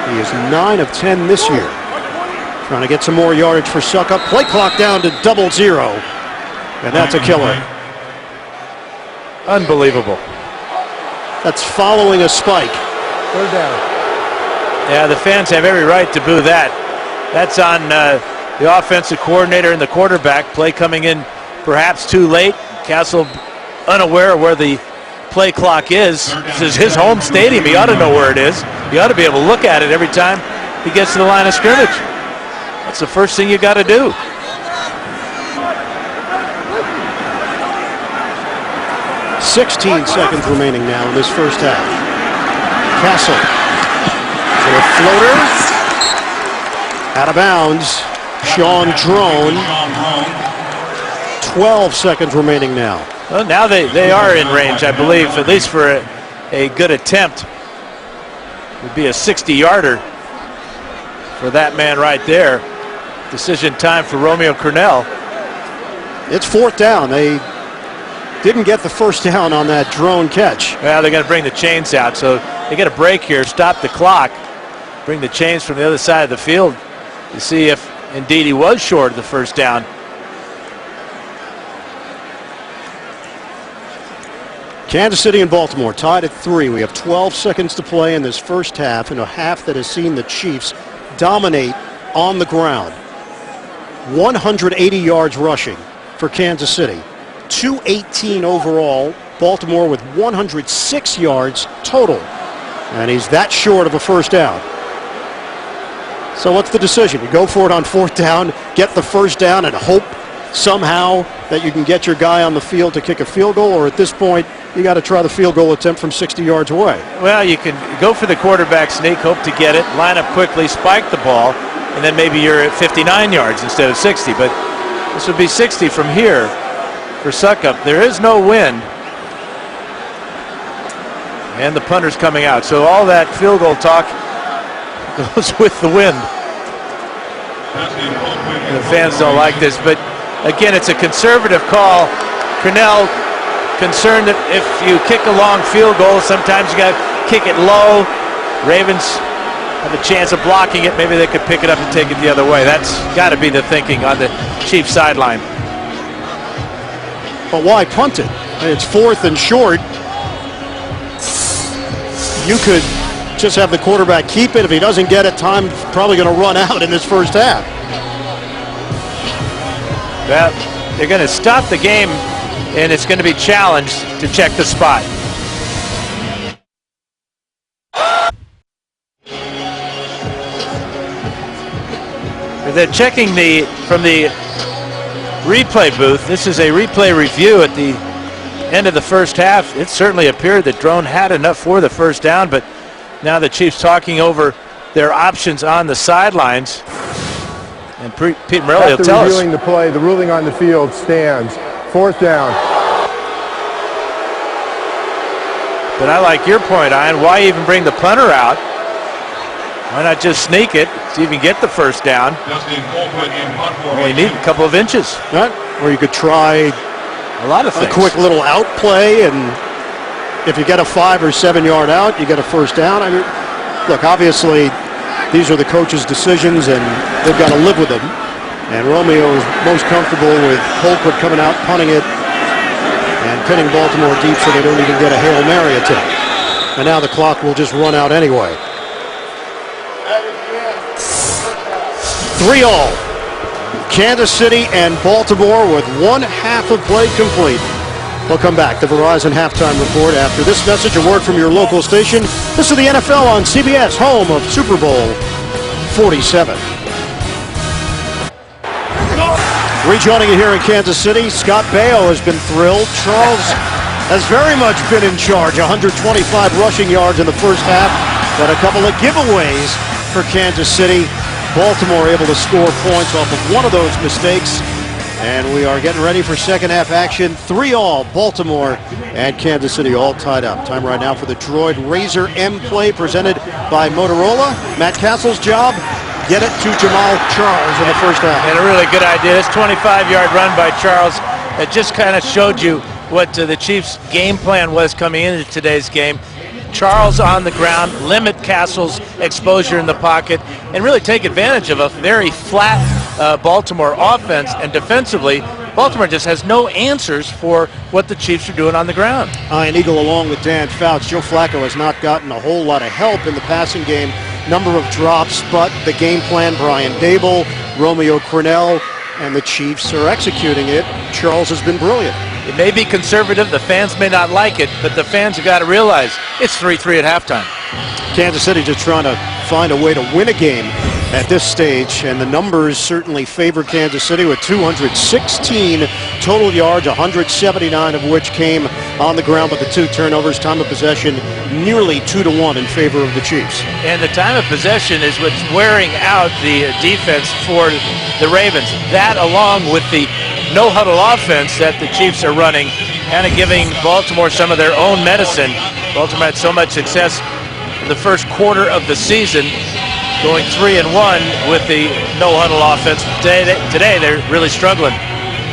He is 9 of 10 this year. Trying to get some more yardage for Suckup. Play clock down to 00. And that's a killer. Unbelievable. That's following a spike. Third down. Yeah, the fans have every right to boo that. That's on the offensive coordinator and the quarterback. Play coming in perhaps too late. Cassel unaware of where the play clock is. This is his home stadium. He ought to know where it is. He ought to be able to look at it every time he gets to the line of scrimmage. That's the first thing you got to do. "16 seconds remaining now in this first half. Cassel. For a floater. Out of bounds. Sean Drone. 12 seconds remaining now. Well, now they are in range, I believe, at least for a good attempt. It would be a 60-yarder for that man right there. Decision time for Romeo Cornell. It's fourth down. They didn't get the first down on that drone catch. Well, they're going to bring the chains out, so they get a break here, stop the clock, bring the chains from the other side of the field to see if indeed he was short of the first down. Kansas City and Baltimore tied at 3. We have 12 seconds to play in this first half, in a half that has seen the Chiefs dominate on the ground. 180 yards rushing for Kansas City. 218 overall. Baltimore with 106 yards total. And he's that short of a first down. So what's the decision? You go for it on fourth down, get the first down, and hope somehow that you can get your guy on the field to kick a field goal, or at this point you got to try the field goal attempt from 60 yards away? Well, you can go for the quarterback sneak, hope to get it, line up quickly, spike the ball, and then maybe you're at 59 yards instead of 60. But this would be 60 from here for Suckup. There is no wind. And the punter's coming out. So all that field goal talk goes with the wind. And the fans don't like this, but again, it's a conservative call. Cornell concerned that if you kick a long field goal, sometimes you got to kick it low. Ravens have a chance of blocking it. Maybe they could pick it up and take it the other way. That's got to be the thinking on the Chiefs sideline. But why punt it? It's fourth and short. You could just have the quarterback keep it. If he doesn't get it, time's probably going to run out in this first half. Well, they're going to stop the game, and it's going to be challenged to check the spot. They're checking from the replay booth. This is a replay review at the end of the first half. It certainly appeared that Drone had enough for the first down, but now the Chiefs talking over their options on the sidelines. And Pete Morelli will tell us. After reviewing the play, the ruling on the field stands. 4th down. But I like your point, Ian. Why even bring the punter out? Why not just sneak it to even get the first down? Only need a couple of inches. Right? Or you could try a lot of things. A quick little out play, and if you get a 5 or 7 yard out, you get a first down. I mean, look, obviously, these are the coach's decisions, and they've got to live with them. And Romeo is most comfortable with Colquitt coming out, punting it, and pinning Baltimore deep so they don't even get a Hail Mary attempt. And now the clock will just run out anyway. 3-all. Kansas City and Baltimore with 1/2 of play complete. We'll come back. The Verizon halftime report after this message. A word from your local station. This is the NFL on CBS, home of Super Bowl 47. Rejoining you here in Kansas City, Scott Baio has been thrilled. Charles has very much been in charge. 125 rushing yards in the first half, but a couple of giveaways for Kansas City. Baltimore able to score points off of one of those mistakes. And we are getting ready for second half action. 3-all, Baltimore and Kansas City all tied up. Time right now for the Droid Razor M play presented by Motorola. Matt Cassel's job, get it to Jamal Charles in the first half. And a really good idea. This 25-yard run by Charles, it just kind of showed you what the Chiefs' game plan was coming into today's game. Charles on the ground, limit Cassel's exposure in the pocket, and really take advantage of a very flat Baltimore offense. And defensively, Baltimore just has no answers for what the Chiefs are doing on the ground. Ian Eagle along with Dan Fouts. Joe Flacco has not gotten a whole lot of help in the passing game. Number of drops, but the game plan, Brian Dable, Romeo Crennel, and the Chiefs are executing it. Charles has been brilliant. It may be conservative, the fans may not like it, but the fans have got to realize it's 3-3 at halftime. Kansas City just trying to find a way to win a game at this stage, and the numbers certainly favor Kansas City with 216 total yards, 179 of which came on the ground, but the 2 turnovers. Time of possession nearly 2-1 in favor of the Chiefs. And the time of possession is what's wearing out the defense for the Ravens. That, along with the no-huddle offense that the Chiefs are running, kind of giving Baltimore some of their own medicine. Baltimore had so much success in the first quarter of the season, going 3-1 with the no-huddle offense. Today they're really struggling.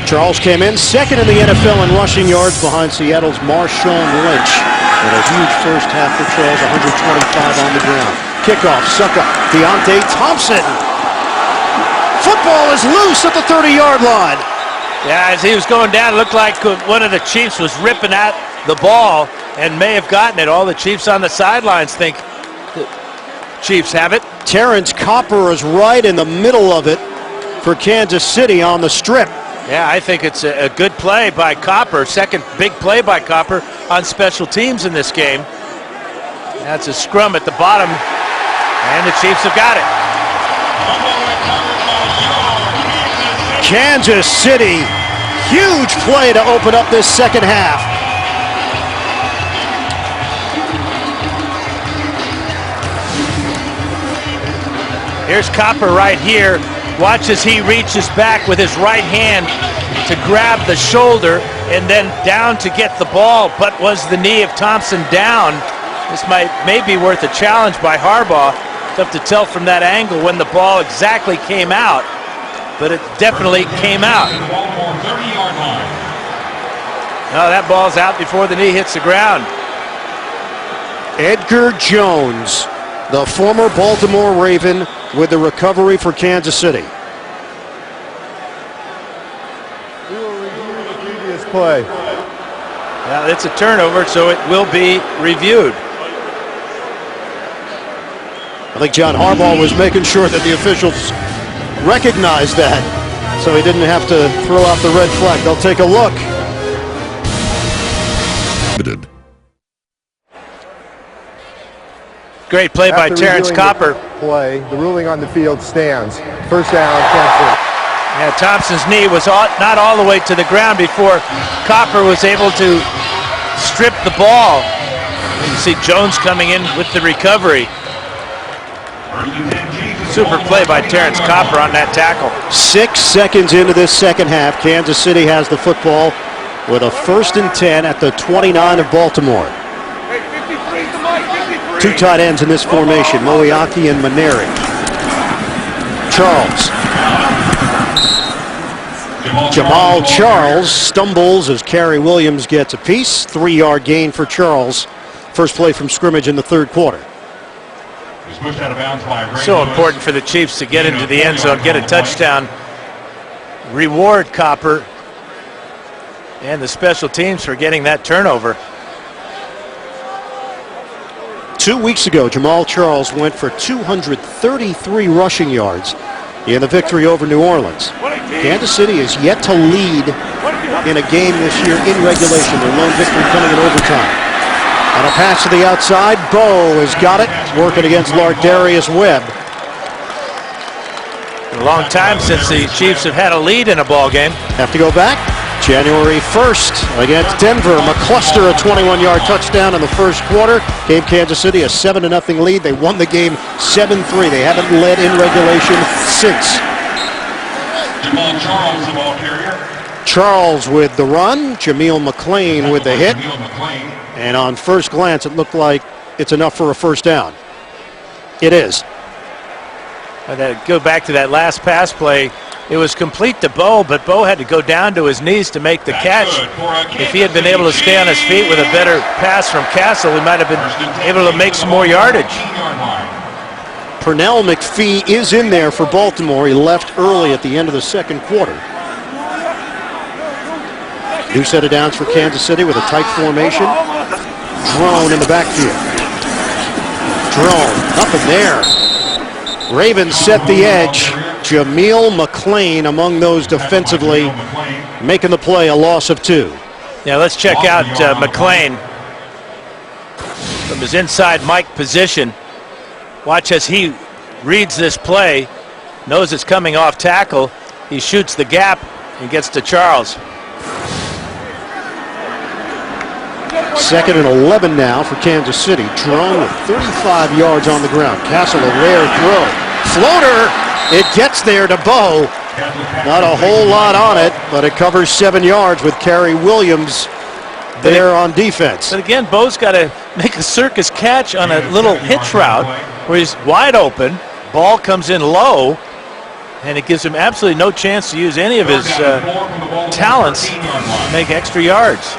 Charles came in second in the NFL in rushing yards behind Seattle's Marshawn Lynch. And a huge first half for Charles, 125 on the ground. Kickoff, suck up, Deontay Thompson. Football is loose at the 30-yard line. Yeah, as he was going down, it looked like one of the Chiefs was ripping at the ball and may have gotten it. All the Chiefs on the sidelines think the Chiefs have it. Terrence Copper is right in the middle of it for Kansas City on the strip. Yeah, I think it's a good play by Copper. Second big play by Copper on special teams in this game. That's a scrum at the bottom, and the Chiefs have got it. Kansas City, huge play to open up this second half. Here's Copper right here. Watch as he reaches back with his right hand to grab the shoulder and then down to get the ball. But was the knee of Thompson down? This may be worth a challenge by Harbaugh. Tough to tell from that angle when the ball exactly came out, but it definitely came out. No, that ball's out before the knee hits the ground. Edgar Jones, the former Baltimore Raven, with the recovery for Kansas City. We will review the previous play. Now it's a turnover, so it will be reviewed. I think John Harbaugh was making sure that the officials recognized that, so he didn't have to throw out the red flag. They'll take a look. Great play by Terrence Copper. The ruling on the field stands. First down, Kansas City. Yeah, Thompson's knee was not all the way to the ground before Copper was able to strip the ball. You see Jones coming in with the recovery. Super play by Terrence Copper on that tackle. 6 seconds into this second half, Kansas City has the football with a 1st and 10 at the 29 of Baltimore. 2 tight ends in this formation, Moiaki and Maneri. Charles. Jamal Charles stumbles as Cary Williams gets a piece. 3-yard gain for Charles. First play from scrimmage in the third quarter. So important for the Chiefs to get into the end zone, get a touchdown, reward Copper and the special teams for getting that turnover. 2 weeks ago, Jamal Charles went for 233 rushing yards in the victory over New Orleans. Kansas City is yet to lead in a game this year in regulation. Their lone victory coming in overtime. On a pass to the outside, Bo has got it, working against Lardarius Webb. A long time since the Chiefs have had a lead in a ball game. Have to go back. January 1st against Denver. McCluster, a 21-yard touchdown in the first quarter. Gave Kansas City a 7-0 lead. They won the game 7-3. They haven't led in regulation since. Jamal Charles, the ball carrier. Charles with the run. Jameel McClain with the hit. And on first glance, it looked like it's enough for a first down. It is. Go back to that last pass play. It was complete to Bo, but Bo had to go down to his knees to make the catch. If he had been able to stay on his feet with a better pass from Cassel, he might have been able to make some more yardage. Pernell McPhee is in there for Baltimore. He left early at the end of the second quarter. New set of downs for Kansas City with a tight formation. Drone in the backfield. Drone, nothing there. Ravens set the edge. Jameel McClain among those defensively making the play, a loss of 2. Yeah, let's check out McClain from his inside Mike position. Watch as he reads this play, knows it's coming off tackle. He shoots the gap and gets to Charles. 2nd and 11 now for Kansas City. Drone with 35 yards on the ground. Cassel, a rare throw. Floater, it gets there to Bo. Not a whole lot on it, but it covers 7 yards with Cary Williams there on defense. But again, Bo's got to make a circus catch on a little hitch route where he's wide open. Ball comes in low, and it gives him absolutely no chance to use any of his talents to make extra yards.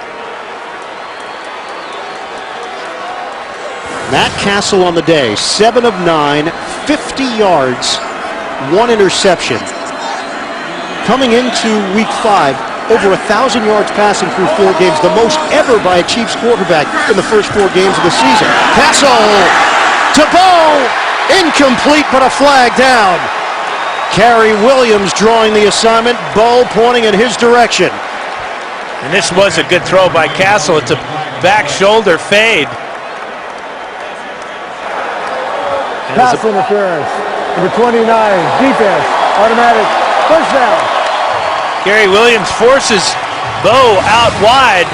Matt Cassel on the day, 7 of 9, 50 yards, 1 interception. Coming into week 5, over 1,000 yards passing through 4 games, the most ever by a Chiefs quarterback in the first 4 games of the season. Cassel to Bo, incomplete but a flag down. Cary Williams drawing the assignment, Bo pointing in his direction. And this was a good throw by Cassel. It's a back shoulder fade. Pass interference. Number 29, defense, automatic, first down. Cary Williams forces Bo out wide,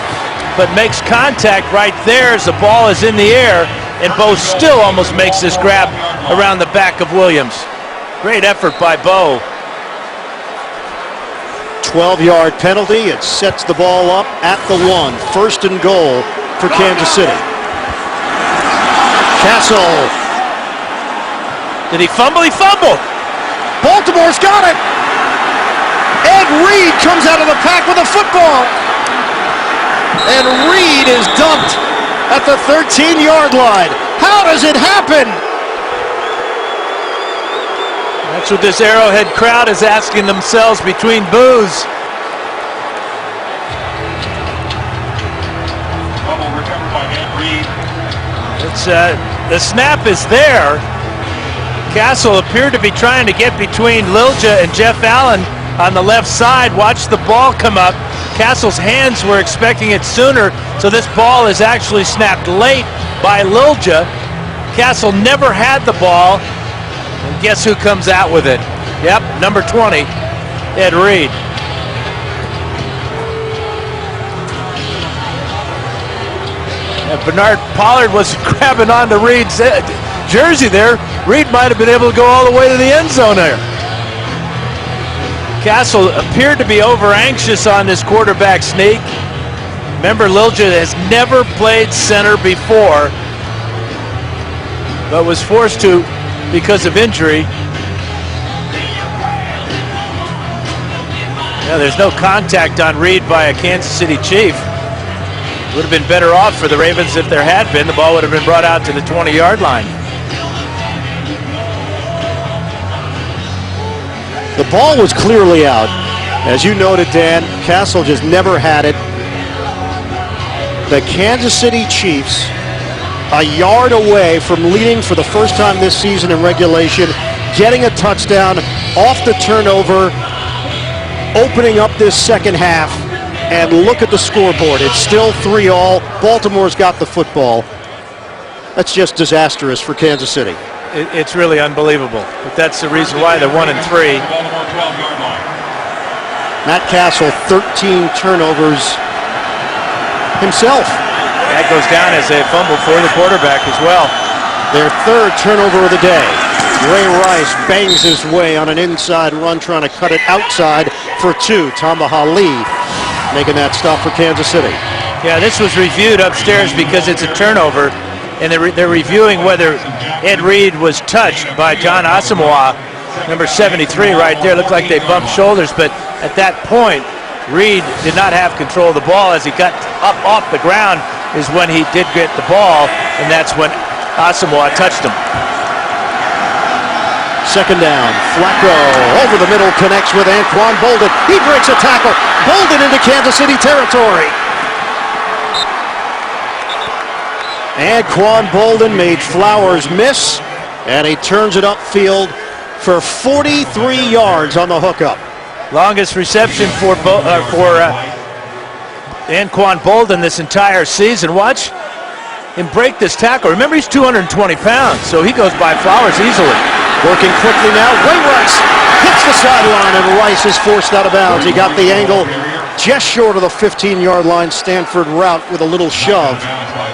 but makes contact right there as the ball is in the air, and Bo still almost makes this grab around the back of Williams. Great effort by Bo. 12-yard penalty. It sets the ball up at the 1. 1st and goal for Kansas City. Cassel. Did he fumble? He fumbled. Baltimore's got it. Ed Reed comes out of the pack with a football. And Reed is dumped at the 13-yard line. How does it happen? That's what this Arrowhead crowd is asking themselves between boos. It's the snap is there. Cassel appeared to be trying to get between Lilja and Jeff Allen on the left side. Watch the ball come up. Cassel's hands were expecting it sooner, so this ball is actually snapped late by Lilja. Cassel never had the ball, and guess who comes out with it? Yep, number 20. Ed Reed. Bernard Pollard was grabbing onto Reed's jersey there. Reed might have been able to go all the way to the end zone there. Cassel appeared to be over anxious on this quarterback sneak. Remember, Lilja has never played center before, but was forced to because of injury. Yeah, there's no contact on Reed by a Kansas City Chief. Would have been better off for the Ravens if there had been. The ball would have been brought out to the 20-yard line. The ball was clearly out. As you noted, Dan, Cassel just never had it. The Kansas City Chiefs, a yard away from leading for the first time this season in regulation, getting a touchdown off the turnover, opening up this second half. And look at the scoreboard. It's still 3-all. Baltimore's got the football. That's just disastrous for Kansas City. It's really unbelievable. But that's the reason why they're 1-3. Matt Cassel, 13 turnovers himself. That goes down as a fumble for the quarterback as well. Their third turnover of the day. Ray Rice bangs his way on an inside run, trying to cut it outside for 2. Tamba Hali making that stop for Kansas City. Yeah, this was reviewed upstairs because it's a turnover, and they're reviewing whether Ed Reed was touched by John Asamoah, number 73 right there. Looked like they bumped shoulders, but at that point, Reed did not have control of the ball. As he got up off the ground is when he did get the ball, and that's when Asamoah touched him. Second down, Flacco over the middle, connects with Anquan Bolden. He breaks a tackle. Bolden into Kansas City territory. Anquan Bolden made Flowers miss, and he turns it upfield for 43 yards on the hookup. Longest reception for Anquan Bolden this entire season. Watch him break this tackle. Remember, he's 220 pounds, so he goes by Flowers easily. Working quickly now, Ray Rice hits the sideline, and Rice is forced out of bounds. He got the angle just short of the 15-yard line. Stanford route with a little shove.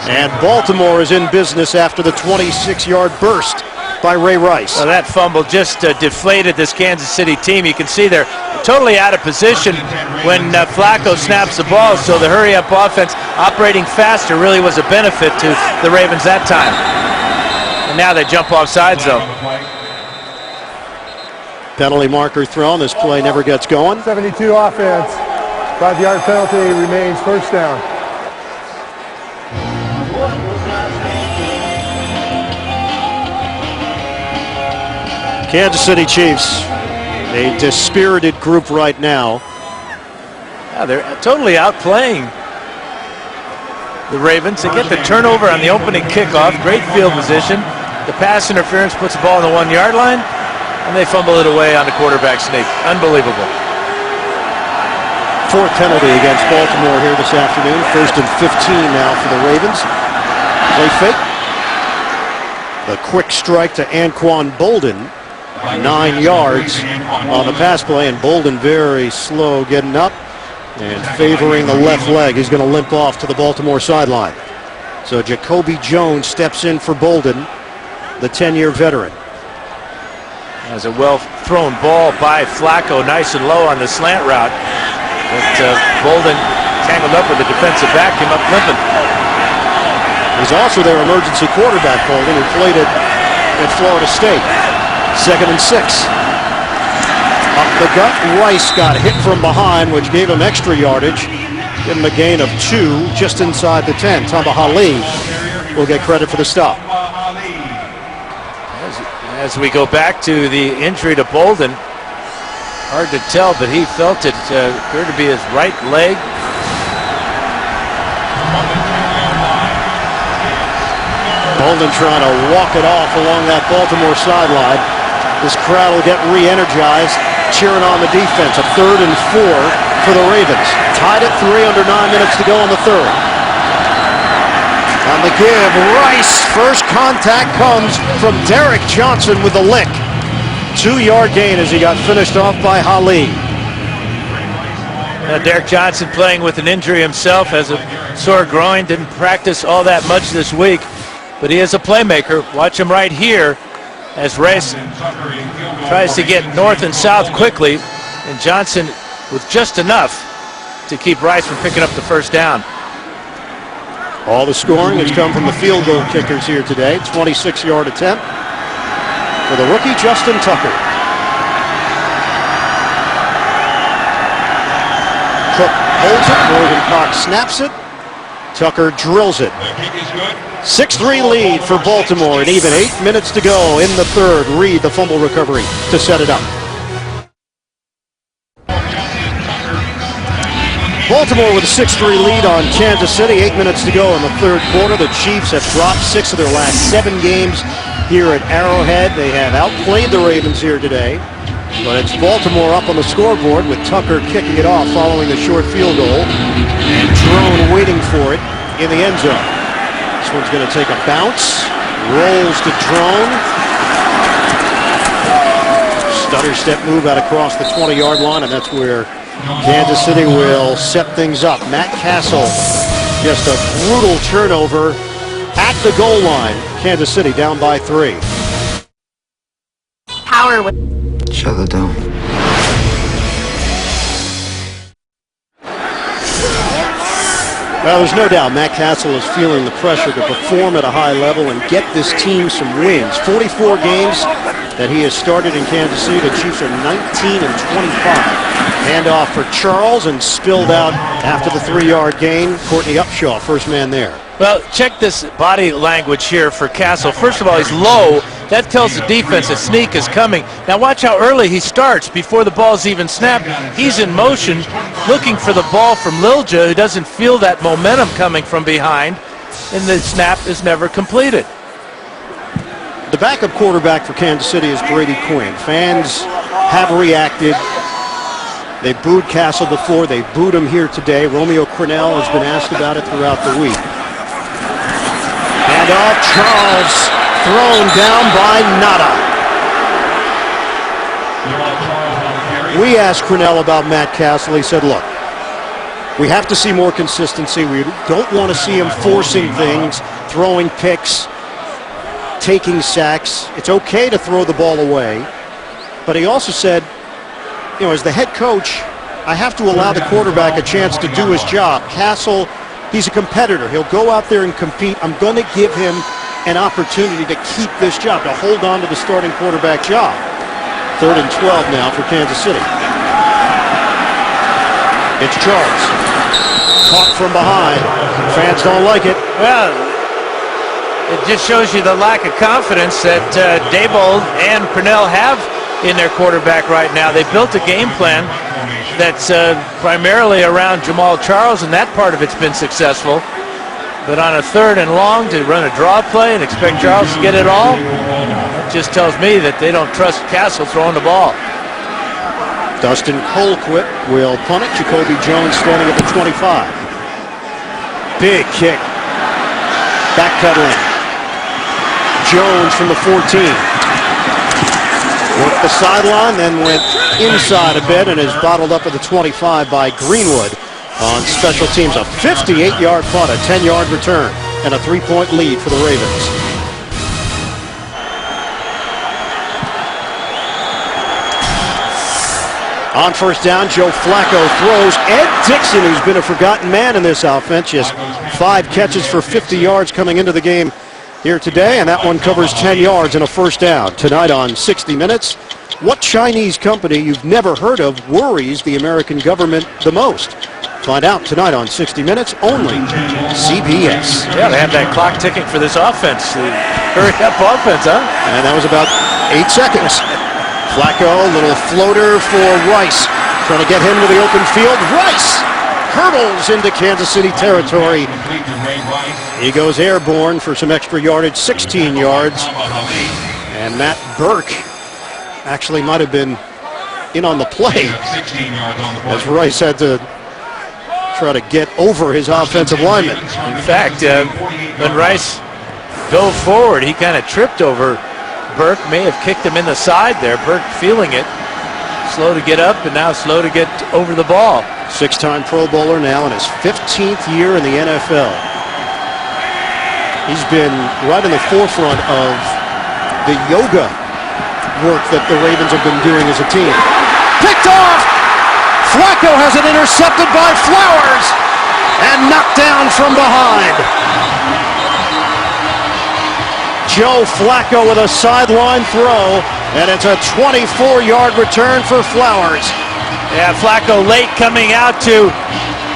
And Baltimore is in business after the 26-yard burst by Ray Rice. Well, that fumble just deflated this Kansas City team. You can see they're totally out of position when Flacco snaps the ball, so the hurry-up offense operating faster really was a benefit to the Ravens that time. And now they jump off sides, though. Penalty marker thrown. This play never gets going. 72 offense. 5-yard penalty remains first down. Kansas City Chiefs, a dispirited group right now. Yeah, they're totally outplaying the Ravens. They get the turnover on the opening kickoff. Great field position. The pass interference puts the ball on the 1-yard line, and they fumble it away on the quarterback sneak. Unbelievable. Fourth penalty against Baltimore here this afternoon. 1st and 15 now for the Ravens. Play fake. The quick strike to Anquan Bolden. 9 yards on the pass play, and Bolden very slow getting up and favoring the left leg. He's going to limp off to the Baltimore sideline. So Jacoby Jones steps in for Bolden, the 10-year veteran. That was a well-thrown ball by Flacco, nice and low on the slant route. But Bolden tangled up with the defensive back, came up limping. He's also their emergency quarterback, Bolden, who played at Florida State. 2nd and 6. Up the gut, Rice got hit from behind, which gave him extra yardage. Give him a gain of 2 just inside the 10. Tamba Hali will get credit for the stop. As we go back to the injury to Bolden, hard to tell, but he felt it appeared to be his right leg. Bolden trying to walk it off along that Baltimore sideline. This crowd will get re-energized, cheering on the defense. A 3rd and 4 for the Ravens. Tied at 3 under 9 minutes to go in the 3rd. On the give, Rice. First contact comes from Derek Johnson with the lick. 2-yard gain as he got finished off by Hali. Now Derek Johnson playing with an injury himself, has a sore groin, didn't practice all that much this week, but he is a playmaker. Watch him right here as Rice tries to get north and south quickly, and Johnson with just enough to keep Rice from picking up the first down. All the scoring has come from the field goal kickers here today. 26-yard attempt for the rookie Justin Tucker. Cook holds it. Morgan Cox snaps it. Tucker drills it. 6-3 lead for Baltimore, and even 8 minutes to go in the third. Reed, the fumble recovery to set it up. Baltimore with a 6-3 lead on Kansas City. 8 minutes to go in the third quarter. The Chiefs have dropped 6 of their last 7 games here at Arrowhead. They have outplayed the Ravens here today. But it's Baltimore up on the scoreboard with Tucker kicking it off following the short field goal. And Drone waiting for it in the end zone. This one's going to take a bounce. Rolls to Drone. Stutter step move out across the 20-yard line, and that's where Kansas City will set things up. Matt Cassel, just a brutal turnover at the goal line. Kansas City down by 3. Power with. Shut it down. Well, there's no doubt Matt Cassel is feeling the pressure to perform at a high level and get this team some wins. 44 games that he has started in Kansas City. The Chiefs are 19 and 25. Handoff for Charles and spilled out after the 3-yard gain. Courtney Upshaw, first man there. Well, check this body language here for Cassel. First of all, he's low. That tells the defense a sneak is coming. Now watch how early he starts before the ball's even snapped. He's in motion looking for the ball from Lilja, who doesn't feel that momentum coming from behind, and the snap is never completed. The backup quarterback for Kansas City is Brady Quinn. Fans have reacted. They booed Cassel before. They booed him here today. Romeo Crennel has been asked about it throughout the week. Handoff, Charles thrown down by Nada. We asked Crennel about Matt Cassel. He said, look, we have to see more consistency. We don't want to see him forcing things, throwing picks, taking sacks. It's okay to throw the ball away. But he also said, you know, as the head coach, I have to allow the quarterback a chance to do his job. Cassel, he's a competitor. He'll go out there and compete. I'm going to give him an opportunity to keep this job, to hold on to the starting quarterback job. 3rd and 12 now for Kansas City. It's Charles. Caught from behind. Fans don't like it. Well, it just shows you the lack of confidence that Daboll and Crennel have in their quarterback right now. They built a game plan that's primarily around Jamal Charles, and that part of it's been successful. But on a 3rd and long to run a draw play and expect Charles to get it all, that just tells me that they don't trust Cassel throwing the ball. Dustin Colquitt will punt it. Jacoby Jones standing at the 25. Big kick. Back cuttling. Jones from the 14. Worked the sideline, then went inside a bit and is bottled up at the 25 by Greenwood on special teams. A 58-yard punt, a 10-yard return, and a 3-point lead for the Ravens. On first down, Joe Flacco throws. Ed Dixon, who's been a forgotten man in this offense, just 5 catches for 50 yards coming into the game here today, and that one covers 10 yards and a first down. Tonight on 60 Minutes, what Chinese company you've never heard of worries the American government the most? Find out tonight on 60 Minutes, only CBS. Yeah, they have that clock ticking for this offense. Hurry up offense, huh? And that was about 8 seconds. Flacco, little floater for Rice. Trying to get him to the open field. Rice hurdles into Kansas City territory. He goes airborne for some extra yardage, 16 yards. And Matt Burke actually might have been in on the play as Rice had to try to get over his offensive lineman. In fact, when Rice dove forward, he kind of tripped over Burke. May have kicked him in the side there. Burke feeling it. Slow to get up and now slow to get over the ball. Six-time Pro Bowler now in his 15th year in the NFL. He's been right in the forefront of the yoga work that the Ravens have been doing as a team. Picked off! Flacco has it intercepted by Flowers and knocked down from behind. Joe Flacco with a sideline throw, and it's a 24-yard return for Flowers. Yeah, Flacco late coming out to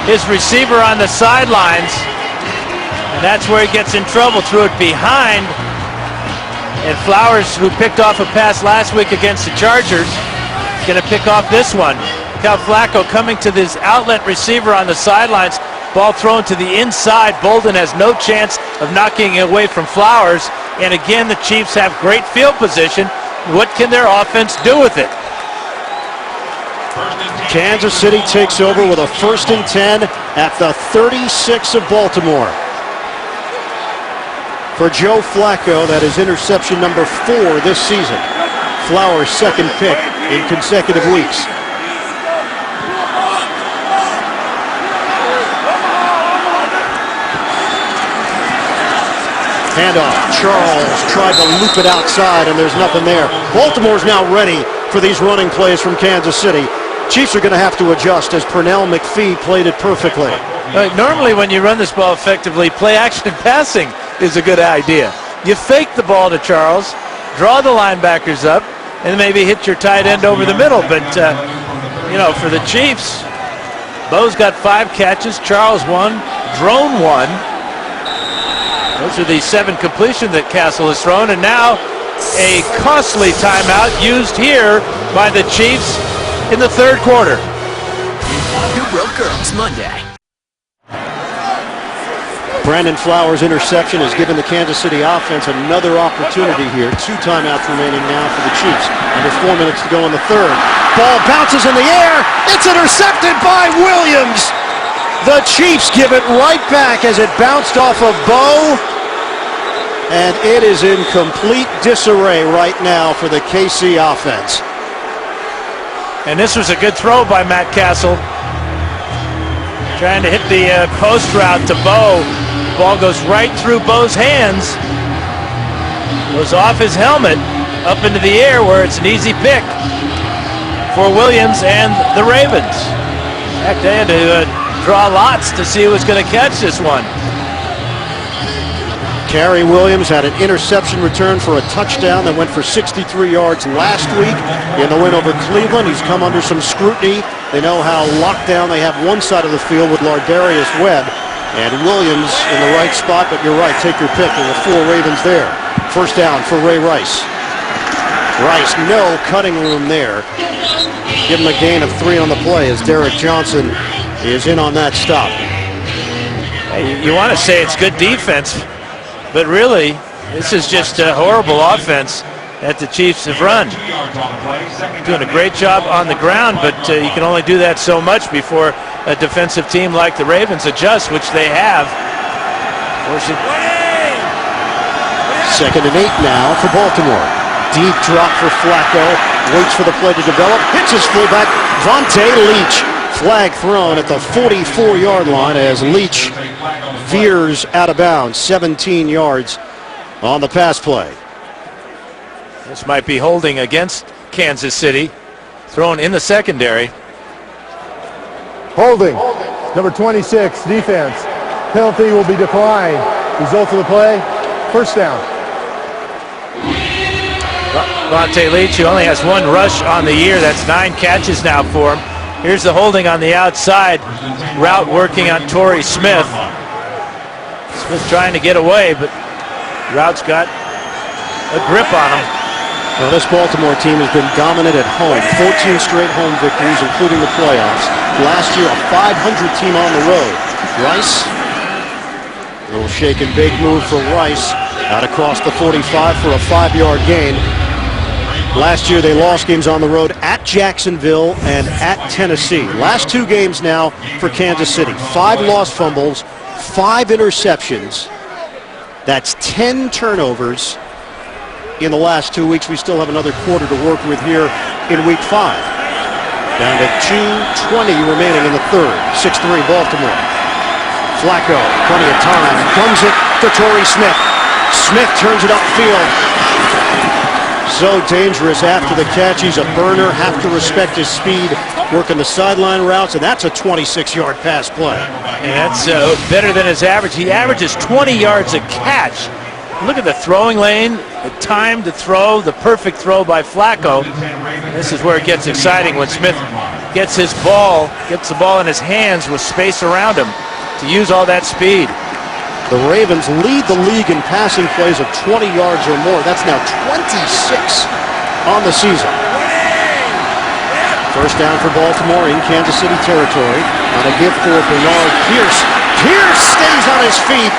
his receiver on the sidelines, and that's where he gets in trouble. Threw it behind, and Flowers, who picked off a pass last week against the Chargers, is going to pick off this one. Look how Flacco coming to this outlet receiver on the sidelines. Ball thrown to the inside. Bolden has no chance of knocking it away from Flowers. And again, the Chiefs have great field position. What can their offense do with it? Kansas City takes over with a 1st and 10 at the 36 of Baltimore. For Joe Flacco, that is interception number 4 this season. Flowers' second pick in consecutive weeks. Handoff. Charles tried to loop it outside, and there's nothing there. Baltimore's now ready for these running plays from Kansas City. Chiefs are going to have to adjust as Pernell McPhee played it perfectly. Normally when you run this ball effectively, play action passing is a good idea. You fake the ball to Charles, draw the linebackers up, and maybe hit your tight end over the middle. But, you know, for the Chiefs, Bo's got 5 catches, Charles 1, Drone 1. Those are the 7 completion that Cassel has thrown, and now a costly timeout used here by the Chiefs in the 3rd quarter. Who Broke Girls Monday. Brandon Flowers' interception has given the Kansas City offense another opportunity here. 2 timeouts remaining now for the Chiefs. Under 4 minutes to go in the 3rd. Ball bounces in the air. It's intercepted by Williams. The Chiefs give it right back as it bounced off of Bo. And it is in complete disarray right now for the KC offense. And this was a good throw by Matt Cassel. Trying to hit the post route to Bo. Ball goes right through Bo's hands. Goes off his helmet up into the air where it's an easy pick for Williams and the Ravens. Heck, they had to draw lots to see who was going to catch this one. Kerry Williams had an interception return for a touchdown that went for 63 yards last week in the win over Cleveland. He's come under some scrutiny. They know how locked down they have one side of the field with Lardarius Webb. And Williams in the right spot, but you're right, take your pick. There were 4 Ravens there. First down for Ray Rice. Rice, no cutting room there. Give him a gain of 3 on the play as Derek Johnson is in on that stop. Hey, you want to say it's good defense, but really, this is just a horrible offense that the Chiefs have run. Doing a great job on the ground, but you can only do that so much before a defensive team like the Ravens adjusts, which they have. 2nd and 8 now for Baltimore. Deep drop for Flacco. Waits for the play to develop. Hits his fullback, Vontae Leach. Flag thrown at the 44-yard line as Leach veers out of bounds. 17 yards on the pass play. This might be holding against Kansas City. Thrown in the secondary. Holding. Number 26, defense. Penalty will be declined. Result of the play, first down. Vontae Leach, who only has 1 rush on the year. That's 9 catches now for him. Here's the holding on the outside. Route working on Torrey Smith. Smith trying to get away, but Route's got a grip on him. Well, this Baltimore team has been dominant at home. 14 straight home victories, including the playoffs. Last year, a 500 team on the road. Rice, a little shake and bake move for Rice. Out across the 45 for a 5-yard gain. Last year, they lost games on the road at Jacksonville and at Tennessee. Last 2 games now for Kansas City. 5 lost fumbles, 5 interceptions. That's 10 turnovers in the last 2 weeks. We still have another quarter to work with here in week 5. Down to 2:20 remaining in the third. 6-3 Baltimore. Flacco, plenty of time, comes it to Torrey Smith. Smith turns it upfield. So dangerous after the catch. He's a burner. Have to respect his speed. Working the sideline routes, and that's a 26-yard pass play. And that's better than his average. He averages 20 yards a catch. Look at the throwing lane, the time to throw, the perfect throw by Flacco. This is where it gets exciting when Smith gets the ball in his hands with space around him to use all that speed. The Ravens lead the league in passing plays of 20 yards or more. That's now 26 on the season. First down for Baltimore in Kansas City territory. On a give for Bernard Pierce. Pierce stays on his feet.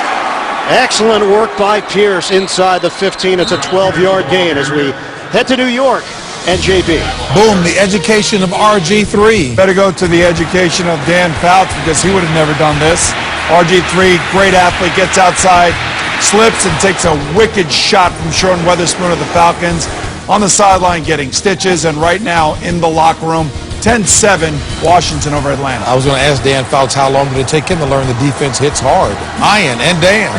Excellent work by Pierce inside the 15. It's a 12-yard gain as we head to New York. And JB. Boom, the education of RG3. Better go to the education of Dan Fouts because he would have never done this. RG3, great athlete, gets outside, slips, and takes a wicked shot from Sean Weatherspoon of the Falcons. On the sideline getting stitches, and right now in the locker room, 10-7, Washington over Atlanta. I was going to ask Dan Fouts how long did it take him to learn the defense hits hard. Ian and Dan.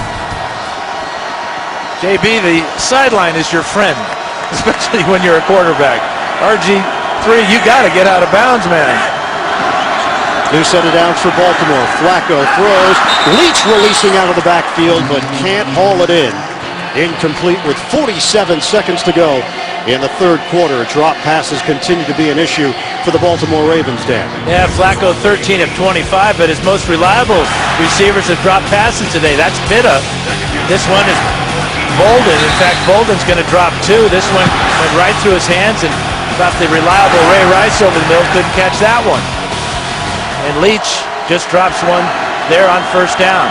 JB, the sideline is your friend, especially when you're a quarterback. RG3, you got to get out of bounds, man. New set of downs for Baltimore. Flacco throws. Leach releasing out of the backfield, but can't haul it in. Incomplete with 47 seconds to go in the third quarter. Drop passes continue to be an issue for the Baltimore Ravens, Dan. Yeah, Flacco 13 of 25, but his most reliable receivers have dropped passes today. That's Pitta. This one is Bolden. In fact, Bolden's going to drop two. This one went right through his hands, and about the reliable Ray Rice over the middle couldn't catch that one. And Leach just drops one there on first down.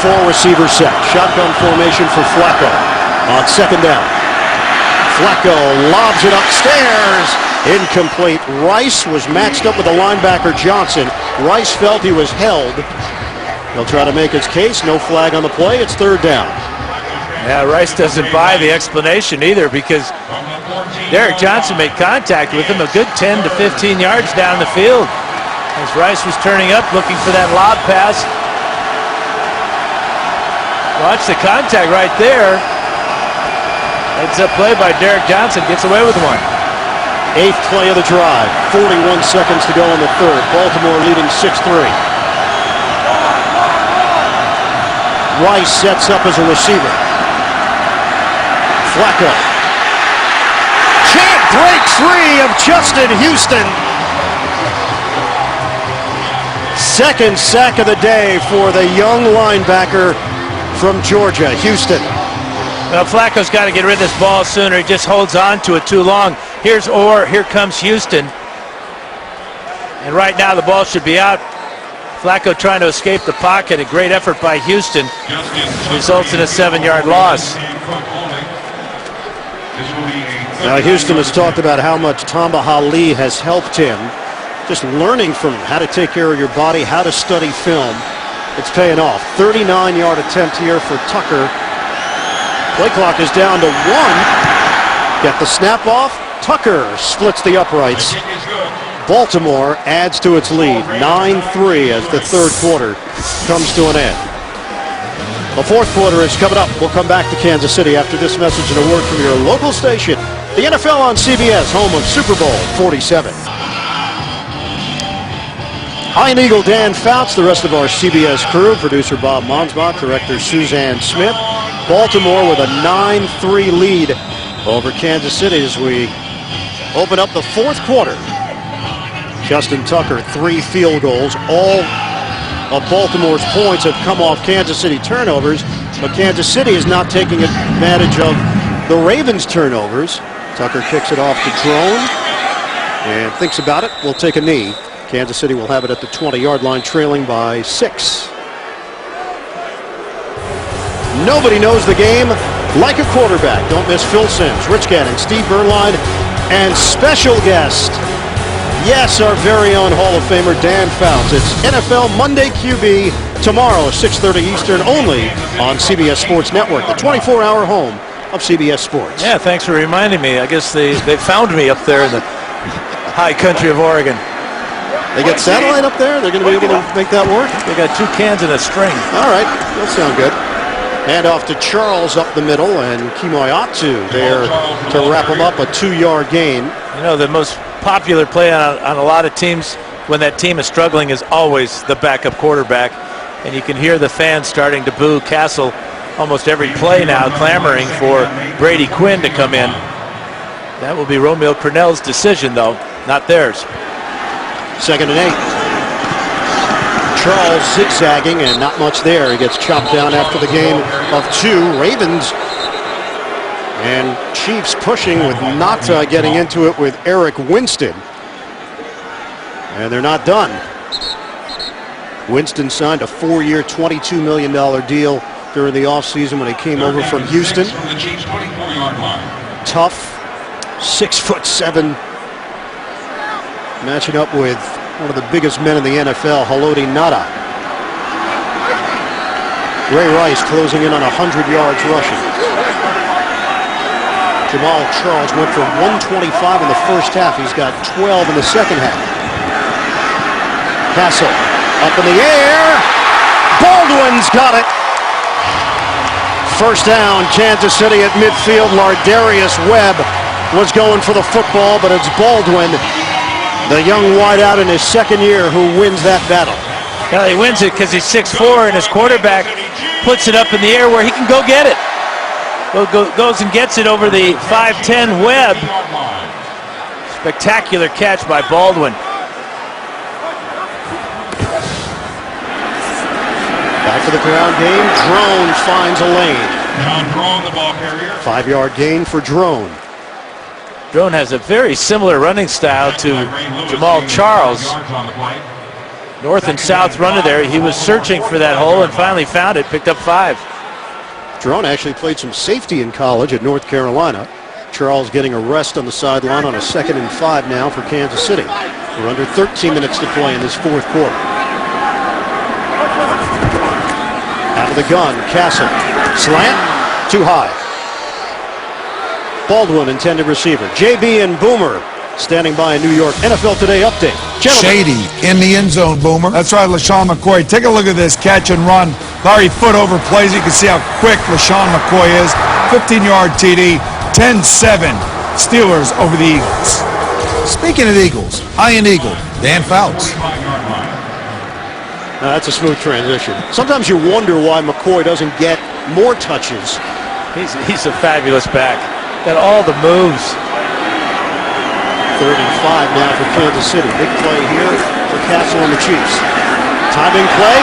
Four receiver set. Shotgun formation for Flacco on second down. Flacco lobs it upstairs. Incomplete. Rice was matched up with the linebacker Johnson. Rice felt he was held. He'll try to make his case. No flag on the play. It's third down. Yeah, Rice doesn't buy the explanation either because Derek Johnson made contact with him a good 10 to 15 yards down the field as Rice was turning up looking for that lob pass. Watch the contact right there. Heads up play by Derek Johnson. Gets away with one. Eighth play of the drive. 41 seconds to go in the third. Baltimore leading 6-3. Rice sets up as a receiver. Flacco. Can't break free of Justin Houston. Second sack of the day for the young linebacker from Georgia, Houston. Well, Flacco's got to get rid of this ball sooner. He just holds on to it too long. Here comes Houston. And right now the ball should be out. Flacco trying to escape the pocket. A great effort by Houston. Results in a 7-yard loss. Now Houston has talked about how much Tamba Hali has helped him. Just learning from how to take care of your body, how to study film. It's paying off. 39-yard attempt here for Tucker. Play clock is down to 1. Get the snap off. Tucker splits the uprights. Baltimore adds to its lead. 9-3 as the third quarter comes to an end. The fourth quarter is coming up. We'll come back to Kansas City after this message and a word from your local station. The NFL on CBS, home of Super Bowl 47. Iron Eagle Dan Fouts, the rest of our CBS crew, producer Bob Monsbach, director Suzanne Smith. Baltimore with a 9-3 lead over Kansas City as we open up the fourth quarter. Justin Tucker, 3 field goals. All of Baltimore's points have come off Kansas City turnovers, but Kansas City is not taking advantage of the Ravens' turnovers. Tucker kicks it off to Drone and thinks about it. Will take a knee. Kansas City will have it at the 20-yard line, trailing by 6. Nobody knows the game like a quarterback. Don't miss Phil Simms, Rich Gannon, Steve Bernline, and special guest, yes, our very own Hall of Famer Dan Fouts. It's NFL Monday QB tomorrow, 6:30 Eastern, only on CBS Sports Network, the 24-hour home of CBS Sports. Yeah, thanks for reminding me. I guess they found me up there in the high country of Oregon. They get satellite up there? They're going to be able to make that work? They got 2 cans and a string. All right, that'll sound good. Hand off to Charles up the middle, and Kimoyatu there to wrap him up, a 2-yard gain. You know, the most popular play on a lot of teams when that team is struggling is always the backup quarterback. And you can hear the fans starting to boo Cassel almost every play now, clamoring for Brady Quinn to come in. That will be Romeo Crennel's decision, though, not theirs. 2nd and 8. Charles zigzagging and not much there. He gets chopped down after the gain of 2. Ravens and Chiefs pushing with Nata getting into it with Eric Winston. And they're not done. Winston signed a 4-year, $22 million deal during the offseason when he came over from Houston. Tough, 6'7", matching up with one of the biggest men in the NFL, Haloti Ngata. Ray Rice closing in on 100 yards rushing. Jamal Charles went for 125 in the first half. He's got 12 in the second half. Cassel up in the air. Baldwin's got it. First down, Kansas City at midfield. Lardarius Webb was going for the football, but it's Baldwin, the young wideout in his 2nd year, who wins that battle. Well, he wins it because he's 6'4", and his quarterback puts it up in the air where he can go get it. Goes and gets it over the 5'10" Webb. Spectacular catch by Baldwin. Back to the ground game. Drone finds a lane. John Drone, the ball carrier. 5-yard gain for Drone. Drone has a very similar running style to Jamal Charles. North and south runner there. He was searching for that hole and finally found it. Picked up 5. Drone actually played some safety in college at North Carolina. Charles getting a rest on the sideline on a 2nd and 5 now for Kansas City. We're under 13 minutes to play in this 4th quarter. Out of the gun, Cassel. Slant, too high. Baldwin, intended receiver. JB and Boomer standing by a New York NFL Today update. Gentlemen. Shady in the end zone, Boomer. That's right, LaShawn McCoy. Take a look at this catch and run. Larry Foot overplays. You can see how quick LaShawn McCoy is. 15-yard TD, 10-7. Steelers over the Eagles. Speaking of Eagles, Iron Eagle, Dan Fouts. That's a smooth transition. Sometimes you wonder why McCoy doesn't get more touches. He's a fabulous back. Got all the moves. 3rd and 5 now for Kansas City. Big play here for Cassel and the Chiefs. Timing play.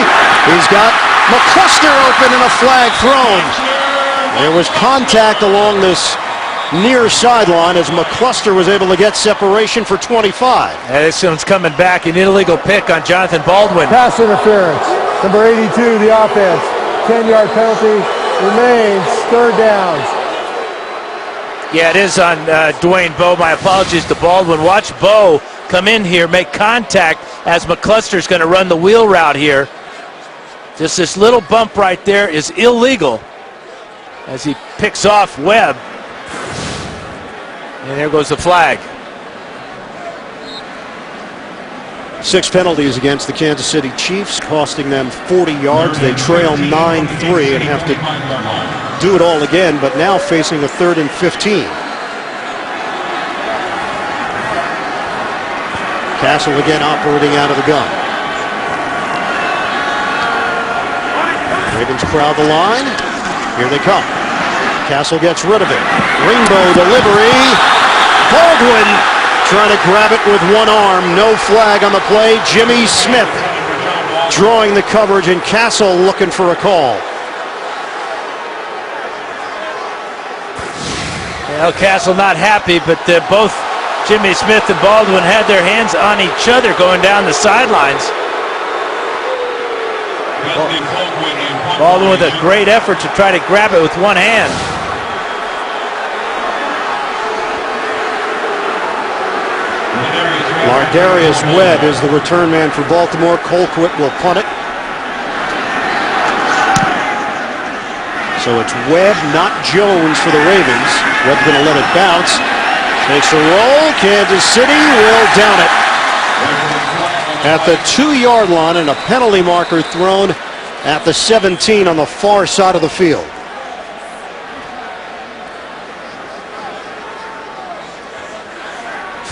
He's got McCluster open and a flag thrown. There was contact along this near sideline as McCluster was able to get separation for 25. And this one's coming back. An illegal pick on Jonathan Baldwin. Pass interference. Number 82, the offense. 10-yard penalty remains. 3rd downs. Yeah, it is on Dwayne Bowe. My apologies to Baldwin. Watch Bowe come in here, make contact as McCluster's going to run the wheel route here. Just this little bump right there is illegal as he picks off Webb. And there goes the flag. 6 penalties against the Kansas City Chiefs, costing them 40 yards. They trail 9-3 and have to do it all again, but now facing a 3rd and 15. Cassel again operating out of the gun. Ravens crowd the line. Here they come. Cassel gets rid of it. Rainbow delivery. Baldwin trying to grab it with one arm. No flag on the play. Jimmy Smith drawing the coverage, and Cassel looking for a call. Well, Cassel not happy, but both Jimmy Smith and Baldwin had their hands on each other going down the sidelines. Baldwin with a great effort to try to grab it with one hand. Lardarius Webb is the return man for Baltimore. Colquitt will punt it. So it's Webb, not Jones for the Ravens. Webb's going to let it bounce. Takes a roll. Kansas City will down it at the 2-yard line, and a penalty marker thrown at the 17 on the far side of the field.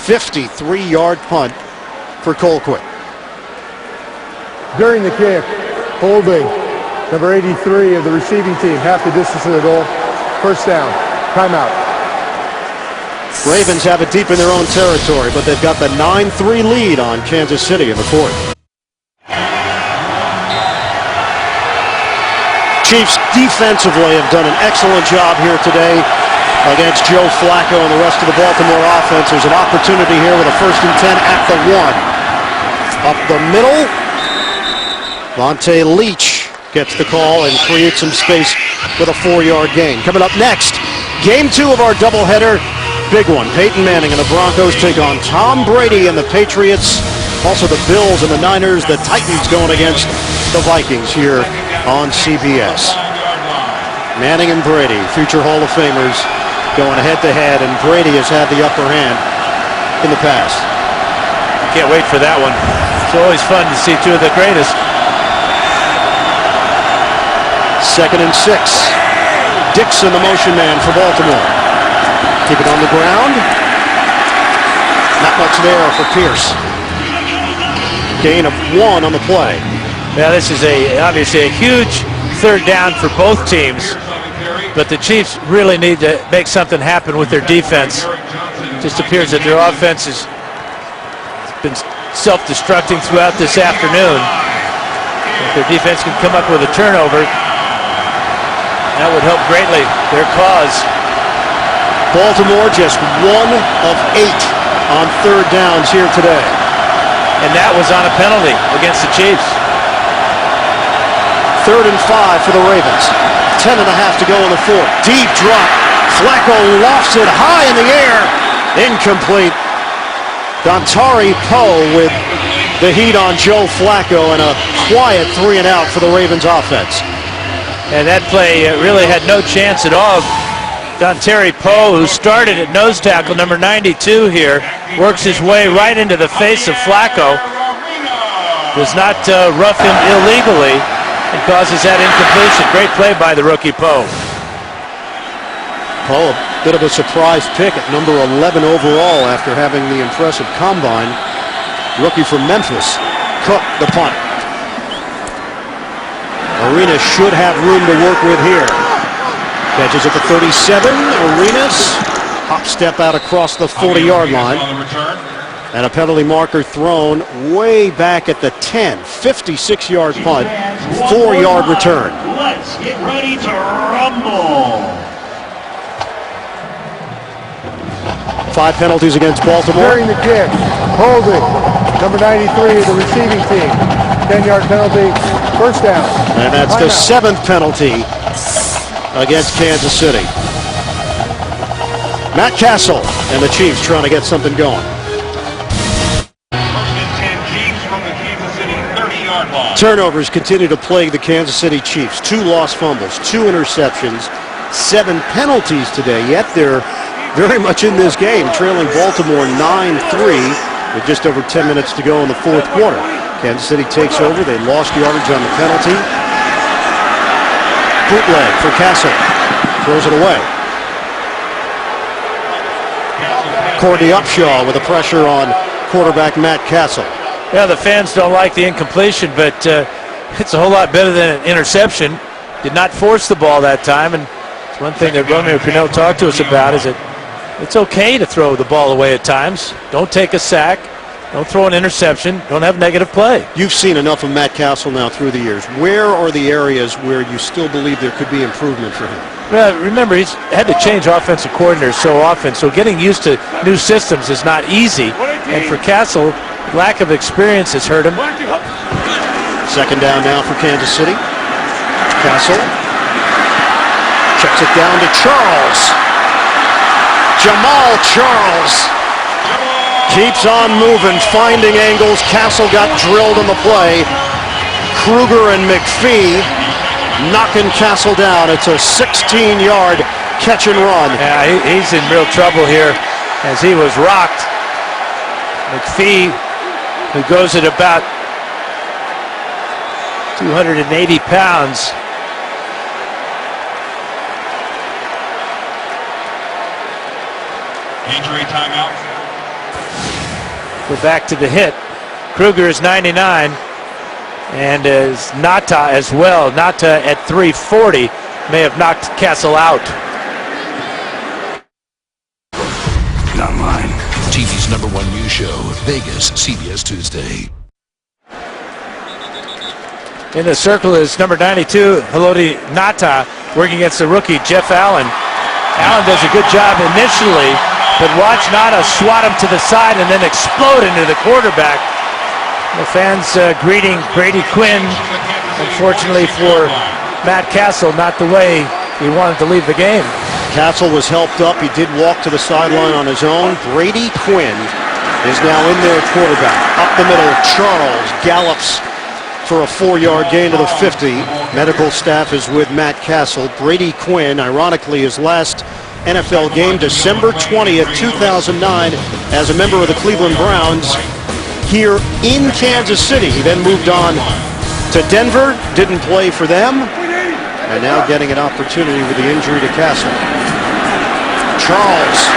$53-yard punt for Colquitt. During the kick, holding number 83 of the receiving team, half the distance of the goal. First down. Timeout. Ravens have it deep in their own territory, but they've got the 9-3 lead on Kansas City in the fourth. Chiefs defensively have done an excellent job here today against Joe Flacco and the rest of the Baltimore offense. There's an opportunity here with a 1st and 10 at the 1. Up the middle, Vontae Leach gets the call and creates some space with a 4-yard gain. Coming up next, game 2 of our doubleheader. Big one. Peyton Manning and the Broncos take on Tom Brady and the Patriots. Also the Bills and the Niners. The Titans going against the Vikings here on CBS. Manning and Brady, future Hall of Famers, going head-to-head, and Brady has had the upper hand in the past. Can't wait for that one. It's always fun to see two of the greatest. 2nd and 6. Dixon, the motion man for Baltimore. Keep it on the ground. Not much there for Pierce. Gain of 1 on the play. Yeah, this is obviously a huge 3rd down for both teams, but the Chiefs really need to make something happen with their defense. It just appears that their offense has been self-destructing throughout this afternoon. If their defense can come up with a turnover, that would help greatly their cause. Baltimore just 1 of 8 on 3rd downs here today. And that was on a penalty against the Chiefs. 3rd and 5 for the Ravens. 10.5 to go in the 4th. Deep drop. Flacco lofts it high in the air. Incomplete. Dontari Poe with the heat on Joe Flacco, and a quiet 3 and out for the Ravens offense. And that play really had no chance at all. Dontari Poe, who started at nose tackle, number 92 here, works his way right into the face of Flacco. Does not rough him illegally and causes that incompletion. Great play by the rookie Poe. Poe, a bit of a surprise pick at number 11 overall after having the impressive combine. Rookie from Memphis. Cook, the punt. Arenas should have room to work with here. Catches at the 37. Arenas hop step out across the 40-yard line. And a penalty marker thrown way back at the 10. 56-yard punt, 4-yard return. Let's get ready to rumble. 5 penalties against Baltimore. During the kick, holding number 93 of the receiving team. 10-yard penalty, 1st down. And that's the 7th penalty against Kansas City. Matt Cassel and the Chiefs trying to get something going. 1st and 10 Chiefs from the Kansas City 30-yard line. Turnovers continue to plague the Kansas City Chiefs. 2 lost fumbles, 2 interceptions, 7 penalties today, yet they're very much in this game, trailing Baltimore 9-3 with just over 10 minutes to go in the 4th quarter. Kansas City takes over. They lost yardage on the penalty. Bootleg for Cassel. Throws it away. Courtney Upshaw with a pressure on quarterback Matt Cassel. Yeah, the fans don't like the incompletion, but it's a whole lot better than an interception. Did not force the ball that time, and it's one thing that Romeo Crennel talked to us about is that it's okay to throw the ball away at times. Don't take a sack. Don't throw an interception. Don't have negative play. You've seen enough of Matt Cassel now through the years. Where are the areas where you still believe there could be improvement for him? Well, remember, he's had to change offensive coordinators so often, so getting used to new systems is not easy. And for Cassel, lack of experience has hurt him. 2nd down now for Kansas City. Cassel checks it down to Charles. Jamal Charles keeps on moving, finding angles. Cassel got drilled on the play. Kruger and McPhee knocking Cassel down. It's a 16-yard catch and run. Yeah, he's in real trouble here as he was rocked. McPhee, who goes at about 280 pounds. Injury timeout. We're back to the hit. Kruger is 99, and is Nata as well. Nata at 340 may have knocked Cassel out. Online, TV's #1 news show, Vegas, CBS Tuesday. In the circle is number 92, Haloti Nata, working against the rookie, Jeff Allen. Allen does a good job initially, but watch Nata swat him to the side and then explode into the quarterback. The fans greeting Brady Quinn. Unfortunately for Matt Cassel, not the way he wanted to leave the game. Cassel was helped up. He did walk to the sideline on his own. Brady Quinn is now in there at quarterback. Up the middle, Charles gallops for a 4-yard gain to the 50. Medical staff is with Matt Cassel. Brady Quinn, ironically, his last NFL game, December 20th, 2009, as a member of the Cleveland Browns here in Kansas City. He then moved on to Denver, didn't play for them, and now getting an opportunity with the injury to Cassel. Charles.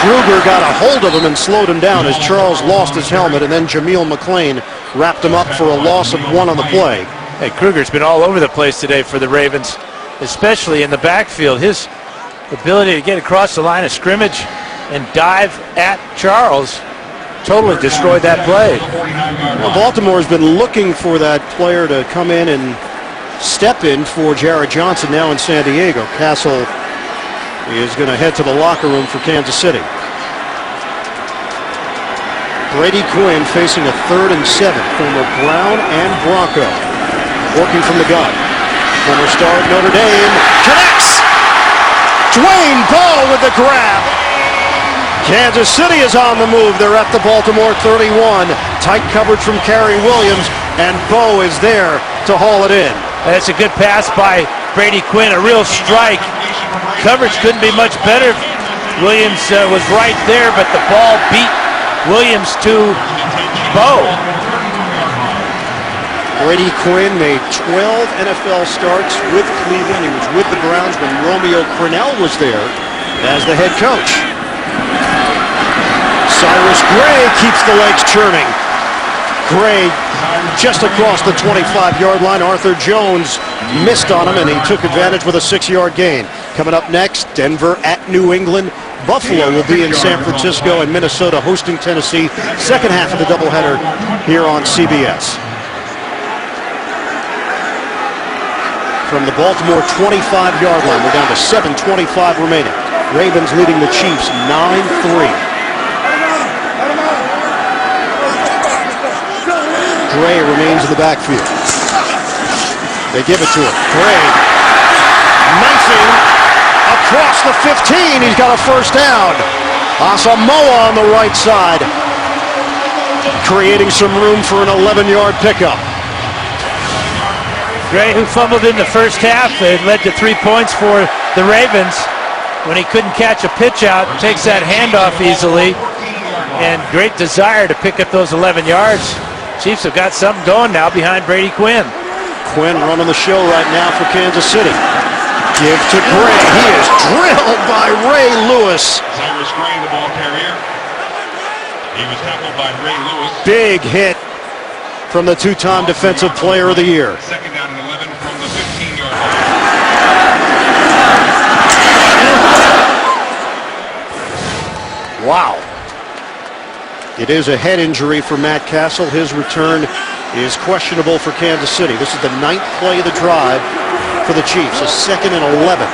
Kruger got a hold of him and slowed him down as Charles lost his helmet, and then Jameel McClain wrapped him up for a loss of 1 on the play. Hey, Kruger's been all over the place today for the Ravens, especially in the backfield. His ability to get across the line of scrimmage and dive at Charles totally destroyed that play. Well, Baltimore's been looking for that player to come in and step in for Jared Johnson now in San Diego. Cassel is going to head to the locker room for Kansas City. Brady Quinn facing a 3rd and 7, former Brown and Bronco. Working from the gun. Former star at Notre Dame. Connects! Dwayne Bowe with the grab. Kansas City is on the move. They're at the Baltimore 31. Tight coverage from Kerry Williams, and Bowe is there to haul it in. That's a good pass by Brady Quinn, a real strike. Coverage couldn't be much better. Williams was right there, but the ball beat Williams to Bowe. Brady Quinn made 12 NFL starts with Cleveland. He was with the Browns when Romeo Crennel was there as the head coach. Cyrus Gray keeps the legs churning. Gray just across the 25-yard line. Arthur Jones missed on him, and he took advantage with a 6-yard gain. Coming up next, Denver at New England. Buffalo will be in San Francisco, and Minnesota hosting Tennessee. Second half of the doubleheader here on CBS. From the Baltimore 25-yard line, we're down to 7:25 remaining. Ravens leading the Chiefs 9-3. Gray remains in the backfield. They give it to him. Gray knifing across the 15. He's got a first down. Asamoah on the right side, creating some room for an 11-yard pickup. Gray, who fumbled in the first half, it led to 3 points for the Ravens when he couldn't catch a pitch out. Takes that handoff easily, and great desire to pick up those 11 yards. Chiefs have got something going now behind Brady Quinn. Quinn running the show right now for Kansas City. Give to Gray. He is drilled by Ray Lewis. Cyrus Gray, the ball carrier. He was tackled by Ray Lewis. Big hit from the 2-time Defensive Player of the Year. Second down and 11 from the 15-yard line. Wow. It is a head injury for Matt Cassel. His return is questionable for Kansas City. This is the 9th play of the drive for the Chiefs. A 2nd and 11.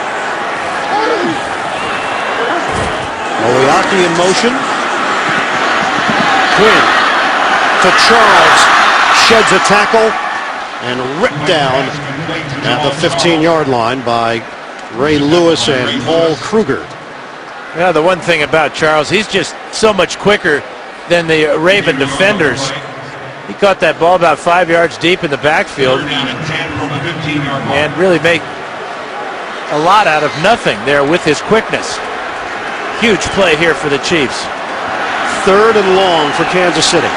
Moriarty in motion. Quinn to Charles. Sheds a tackle and ripped down at the 15-yard line by Ray Lewis and Paul Kruger. Yeah, the one thing about Charles, he's just so much quicker than the Raven defenders. He caught that ball about 5 yards deep in the backfield and really made a lot out of nothing there with his quickness. Huge play here for the Chiefs. 3rd and long for Kansas City.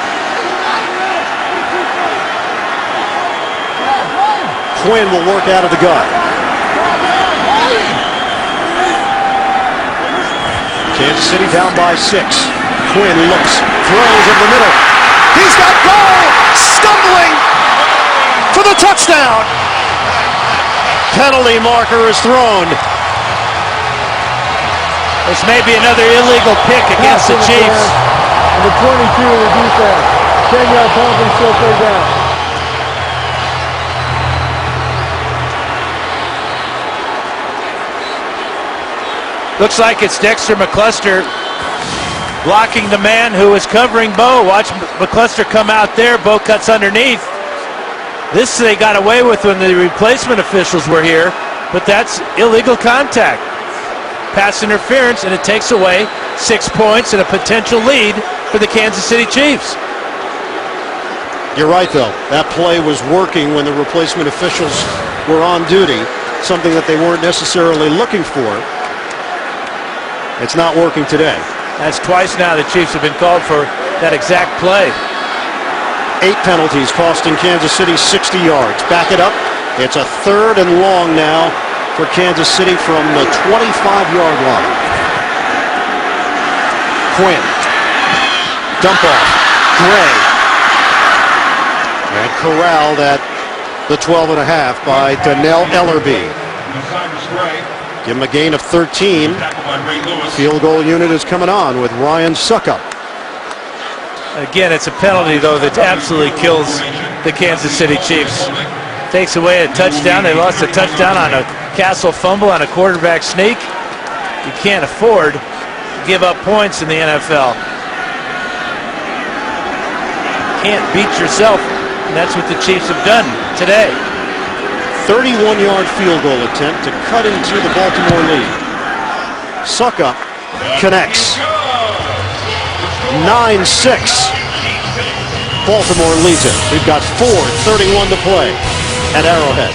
Quinn will work out of the gun. Kansas City down by 6. Quinn looks, throws in the middle. He's got goal! Stumbling for the touchdown! Penalty marker is thrown. This may be another illegal pick against the Chiefs. Number 22 of the defense. 10-yard penalty, still play down. Looks like it's Dexter McCluster blocking the man who is covering Bo. Watch McCluster come out there. Bo cuts underneath. This they got away with when the replacement officials were here, but that's illegal contact. Pass interference, and it takes away 6 points and a potential lead for the Kansas City Chiefs. You're right, though. That play was working when the replacement officials were on duty, something that they weren't necessarily looking for. It's not working today. That's twice now the Chiefs have been called for that exact play. 8 penalties costing Kansas City 60 yards. Back it up. It's a 3rd and long now for Kansas City from the 25-yard line. Quinn. Dump off. Gray. And corralled at the 12.5 by Donnell Ellerby. Give him a gain of 13. Field goal unit is coming on with Ryan Suckup. Again, it's a penalty, though, that absolutely kills the Kansas City Chiefs. Takes away a touchdown. They lost a touchdown on a Cassel fumble on a quarterback sneak. You can't afford to give up points in the NFL. Can't beat yourself, and that's what the Chiefs have done today. 31-yard field goal attempt to cut into the Baltimore lead. Suckup connects. 9-6. Baltimore leads it. We've got 4:31 to play at Arrowhead.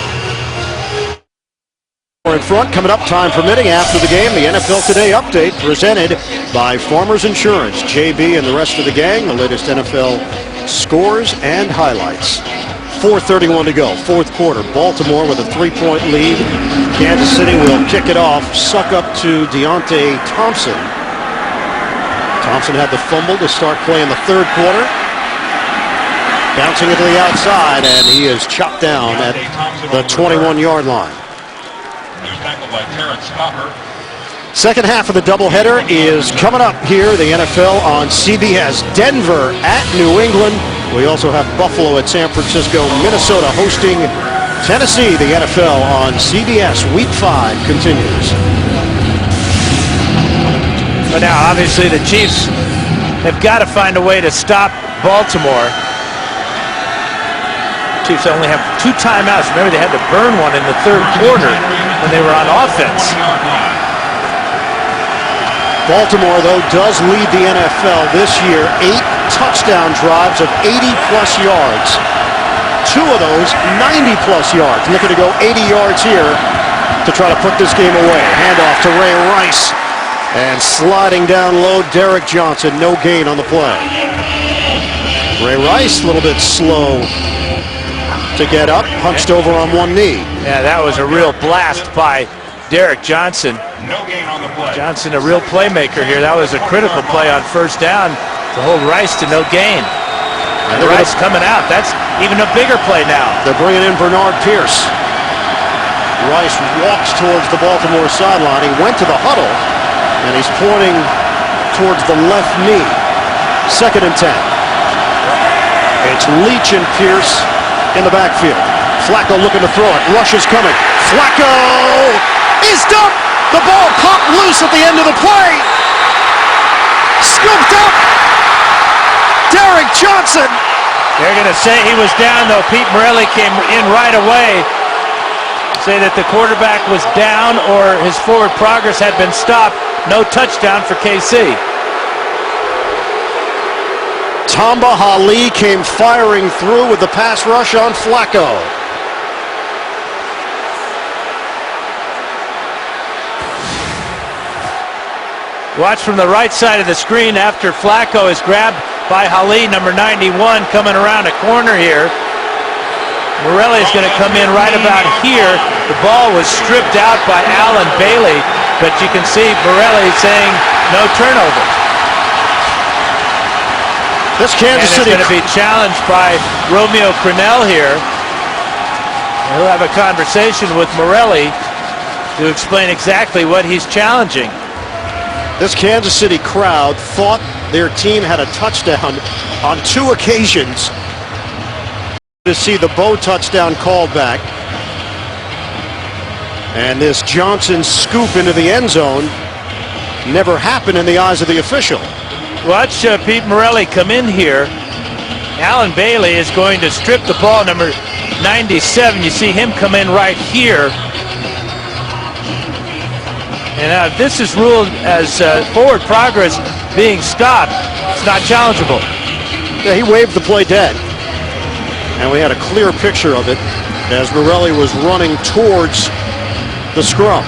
We're in front, coming up, time permitting. After the game, the NFL Today update presented by Farmers Insurance. JB and the rest of the gang, the latest NFL scores and highlights. 4:31 to go, 4th quarter. Baltimore with a 3-point lead. Kansas City will kick it off. Suck up to Deontay Thompson. Thompson had the fumble to start play in the 3rd quarter. Bouncing it to the outside, and he is chopped down at the 21-yard line. Second half of the doubleheader is coming up here. The NFL on CBS. Denver at New England. We also have Buffalo at San Francisco. Minnesota hosting Tennessee. The NFL on CBS. Week 5 continues. But now, obviously, the Chiefs have got to find a way to stop Baltimore. Chiefs only have 2 timeouts. Remember, they had to burn one in the 3rd quarter when they were on offense. Baltimore, though, does lead the NFL this year. 8 touchdown drives of 80-plus yards. 2 of those 90-plus yards. Looking to go 80 yards here to try to put this game away. Handoff to Ray Rice. And sliding down low, Derek Johnson. No gain on the play. Ray Rice, a little bit slow to get up. Hunched over on one knee. Yeah, that was a real blast by Derek Johnson. No gain on the play. Johnson, a real playmaker here. That was a critical play on 1st down to hold Rice to no gain. And Rice coming out. That's even a bigger play now. They're bringing in Bernard Pierce. Rice walks towards the Baltimore sideline. He went to the huddle, and he's pointing towards the left knee. 2nd and 10. It's Leach and Pierce in the backfield. Flacco looking to throw it. Rush is coming. Flacco is dumped. The ball popped loose at the end of the play. Scooped up. Derek Johnson. They're going to say he was down, though. Pete Morelli came in right away. Say that the quarterback was down or his forward progress had been stopped. No touchdown for KC. Tamba Hali came firing through with the pass rush on Flacco. Watch from the right side of the screen after Flacco is grabbed by Hali, number 91, coming around a corner here. Morelli is going to come in right about here. The ball was stripped out by Alan Bailey, but you can see Morelli saying no turnover. This Kansas City is going to be challenged by Romeo Crennel here. He'll have a conversation with Morelli to explain exactly what he's challenging. This Kansas City crowd thought their team had a touchdown on 2 occasions. To see the Bo touchdown called back. And this Johnson scoop into the end zone never happened in the eyes of the official. Watch Pete Morelli come in here. Alan Bailey is going to strip the ball, number 97. You see him come in right here. And this is ruled as forward progress being stopped. It's not challengeable. Yeah, he waved the play dead. And we had a clear picture of it as Morelli was running towards the scrum.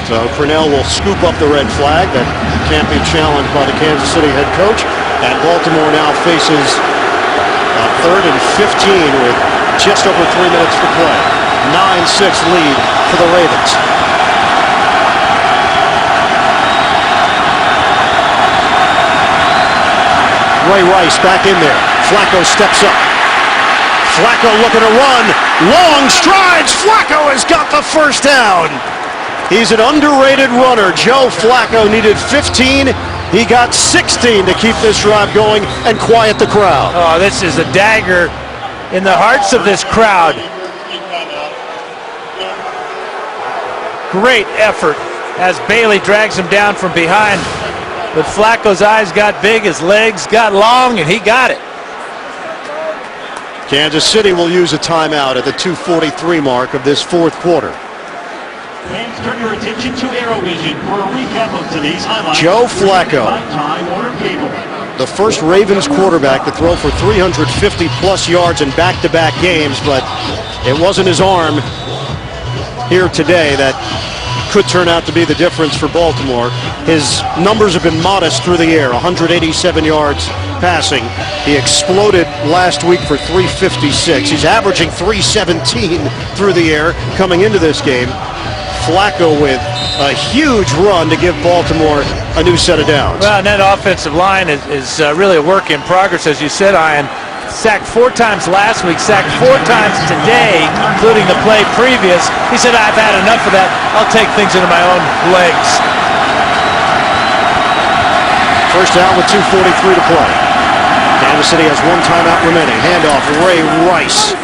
So Crennel will scoop up the red flag that can't be challenged by the Kansas City head coach. And Baltimore now faces a 3rd and 15 with just over 3 minutes to play. 9-6 lead for the Ravens. Ray Rice back in there. Flacco steps up. Flacco looking to run. Long strides. Flacco has got the first down. He's an underrated runner. Joe Flacco needed 15. He got 16 to keep this drive going and quiet the crowd. Oh, this is a dagger in the hearts of this crowd. Great effort as Bailey drags him down from behind. But Flacco's eyes got big, his legs got long, and he got it. Kansas City will use a timeout at the 2:43 mark of this 4th quarter. Fans, turn your attention to AeroVision for a recap of today's highlights. Joe Flacco, the first Ravens quarterback to throw for 350-plus yards in back-to-back games, but it wasn't his arm here today that could turn out to be the difference for Baltimore. His numbers have been modest through the air, 187 yards passing. He exploded last week for 356. He's averaging 317 through the air coming into this game. Flacco with a huge run to give Baltimore a new set of downs. Well, and that offensive line is really a work in progress, as you said, Ian. Sacked 4 times last week, sacked 4 times today, including the play previous. He said, I've had enough of that. I'll take things into my own legs. First down with 2:43 to play. Kansas City has 1 timeout remaining. Handoff, Ray Rice.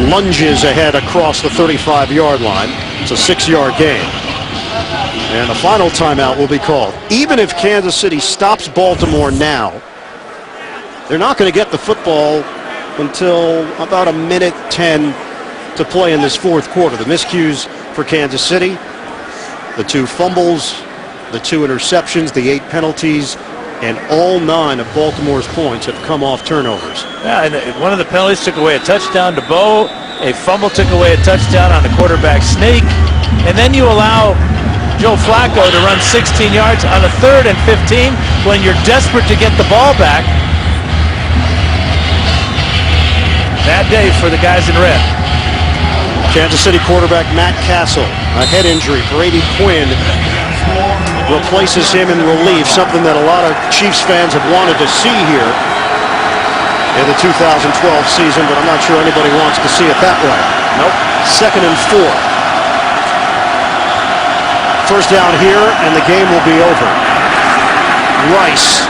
Lunges ahead across the 35-yard line. It's a 6-yard gain. And the final timeout will be called. Even if Kansas City stops Baltimore now, they're not going to get the football until about 1:10 to play in this 4th quarter. The miscues for Kansas City, the 2 fumbles, the 2 interceptions, the 8 penalties, and all 9 of Baltimore's points have come off turnovers. Yeah, and one of the penalties took away a touchdown to Bo. A fumble took away a touchdown on the quarterback sneak. And then you allow Joe Flacco to run 16 yards on a 3rd and 15 when you're desperate to get the ball back. Bad day for the guys in red. Kansas City quarterback Matt Cassel, a head injury. Brady Quinn replaces him in relief, something that a lot of Chiefs fans have wanted to see here in the 2012 season, but I'm not sure anybody wants to see it that way. Nope. 2nd and 4. First down here, and the game will be over. Rice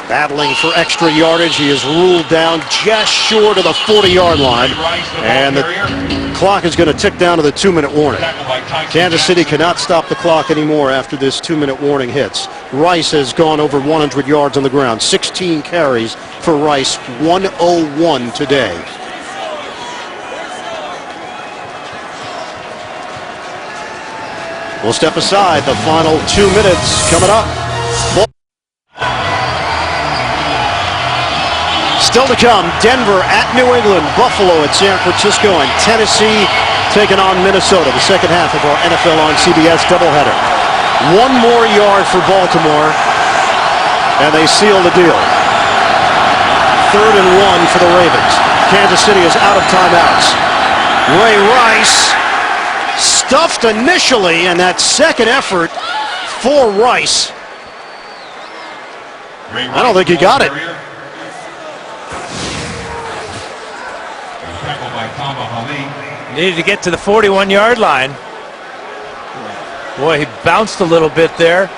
battling for extra yardage. He is ruled down just short of the 40-yard line, and the clock is going to tick down to the 2-minute warning. Kansas City cannot stop the clock anymore after this 2-minute warning hits. Rice has gone over 100 yards on the ground. 16 carries for Rice, 101 today. We'll step aside. The final 2 minutes coming up. Still to come, Denver at New England, Buffalo at San Francisco, and Tennessee taking on Minnesota. The second half of our NFL on CBS doubleheader. One more yard for Baltimore, and they seal the deal. 3rd and 1 for the Ravens. Kansas City is out of timeouts. Ray Rice stuffed initially, and that second effort for Rice. I don't think he got it. Needed to get to the 41-yard line. Boy, he bounced a little bit there.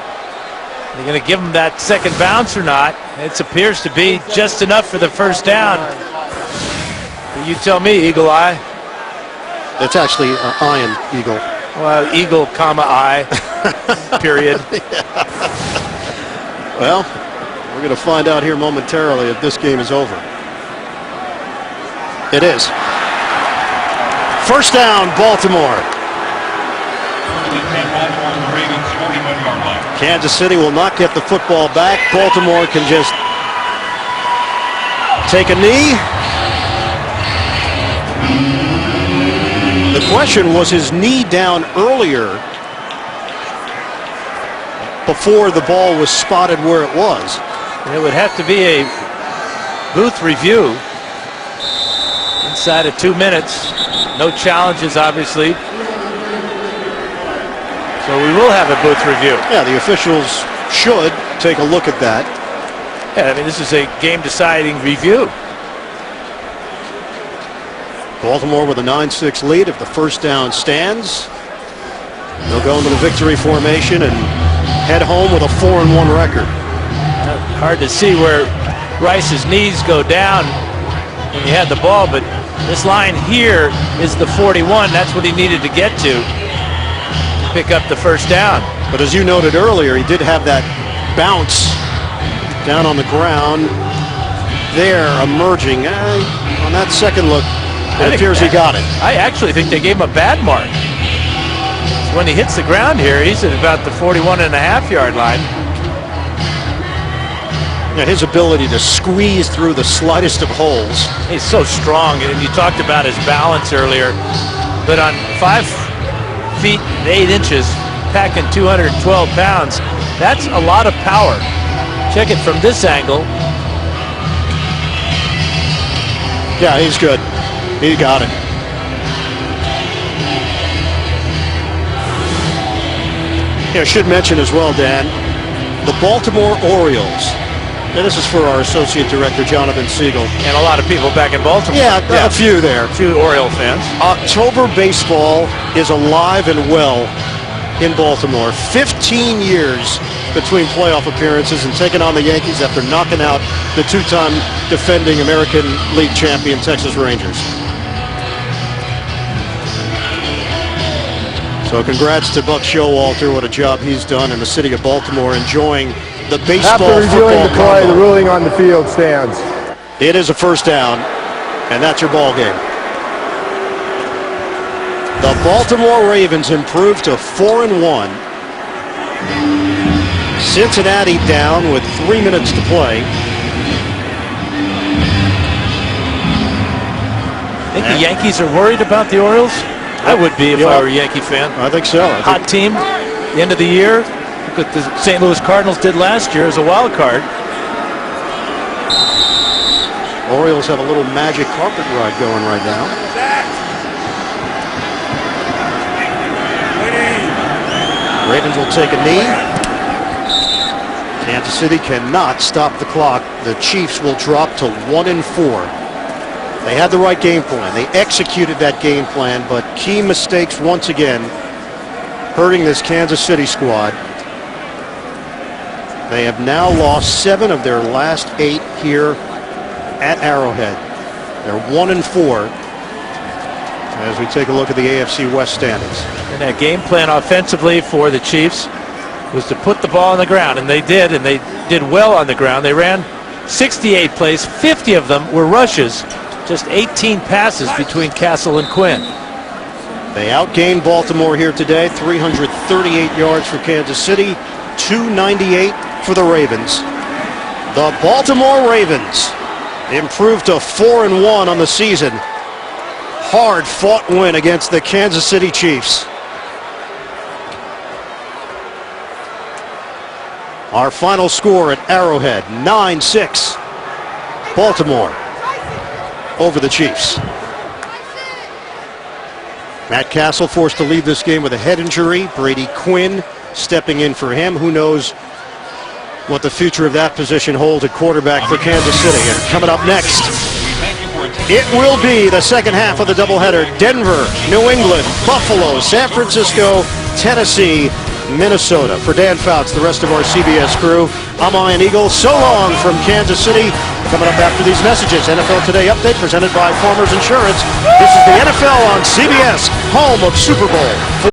They're going to give him that second bounce or not? It appears to be just enough for the first down. You tell me, Eagle Eye. It's actually Iron Eagle. Well, Eagle, comma, eye, period. Yeah. Well, we're going to find out here momentarily if this game is over. It is. First down, Baltimore. Kansas City will not get the football back. Baltimore can just take a knee. The question was his knee down earlier before the ball was spotted where it was. It would have to be a booth review inside of 2 minutes. No challenges, obviously. So we will have a booth review. Yeah, the officials should take a look at that. Yeah, I mean, this is a game-deciding review. Baltimore with a 9-6 lead. If the first down stands, they'll go into the victory formation and head home with a 4-1 record. Hard to see where Rice's knees go down when he had the ball, but this line here is the 41. That's what he needed to get to pick up the first down. But as you noted earlier, he did have that bounce down on the ground there emerging. On that second look, it appears he got it. I actually think they gave him a bad mark. So when he hits the ground here, he's at about the 41.5-yard line. Yeah, his ability to squeeze through the slightest of holes. He's so strong, and you talked about his balance earlier. But on 5 feet and 8 inches, packing 212 pounds, that's a lot of power. Check it from this angle. Yeah, he's good. He got it. Yeah, I should mention as well, Dan, the Baltimore Orioles. Now, this is for our Associate Director, Jonathan Siegel. And a lot of people back in Baltimore. Yeah, a few there. A few Oriole fans. October baseball is alive and well in Baltimore. 15 years between playoff appearances and taking on the Yankees after knocking out the 2-time defending American League champion Texas Rangers. So congrats to Buck Showalter. What a job he's done in the city of Baltimore, enjoying the baseball After reviewing the play, the combo. ruling on the field stands. It is a first down, and that's your ball game. The Baltimore Ravens improved to 4-1. Cincinnati down with 3 minutes to play. Think the Yankees are worried about the Orioles? I would be if I were a Yankee fan. I think so. Hot team, the end of the year. Look what the St. Louis Cardinals did last year as a wild card. Orioles have a little magic carpet ride going right now. Ravens will take a knee. Kansas City cannot stop the clock. The Chiefs will drop to 1-4. They had the right game plan. They executed that game plan, but key mistakes once again hurting this Kansas City squad. They have now lost 7 of their last 8 here at Arrowhead. They're 1-4 as we take a look at the AFC West standings. And that game plan offensively for the Chiefs was to put the ball on the ground, and they did well on the ground. They ran 68 plays, 50 of them were rushes, just 18 passes between Cassel and Quinn. They outgained Baltimore here today, 338 yards for Kansas City, 298 for the Ravens. The Baltimore Ravens improved to 4-1 on the season. Hard-fought win against the Kansas City Chiefs. Our final score at Arrowhead, 9-6. Baltimore over the Chiefs. Matt Cassel forced to leave this game with a head injury. Brady Quinn stepping in for him. Who knows what the future of that position holds at quarterback for Kansas City. And coming up next, it will be the second half of the doubleheader. Denver, New England, Buffalo, San Francisco, Tennessee, Minnesota. For Dan Fouts, the rest of our CBS crew, I'm Ian Eagle. So long from Kansas City. Coming up after these messages, NFL Today update presented by Farmers Insurance. This is the NFL on CBS, home of Super Bowl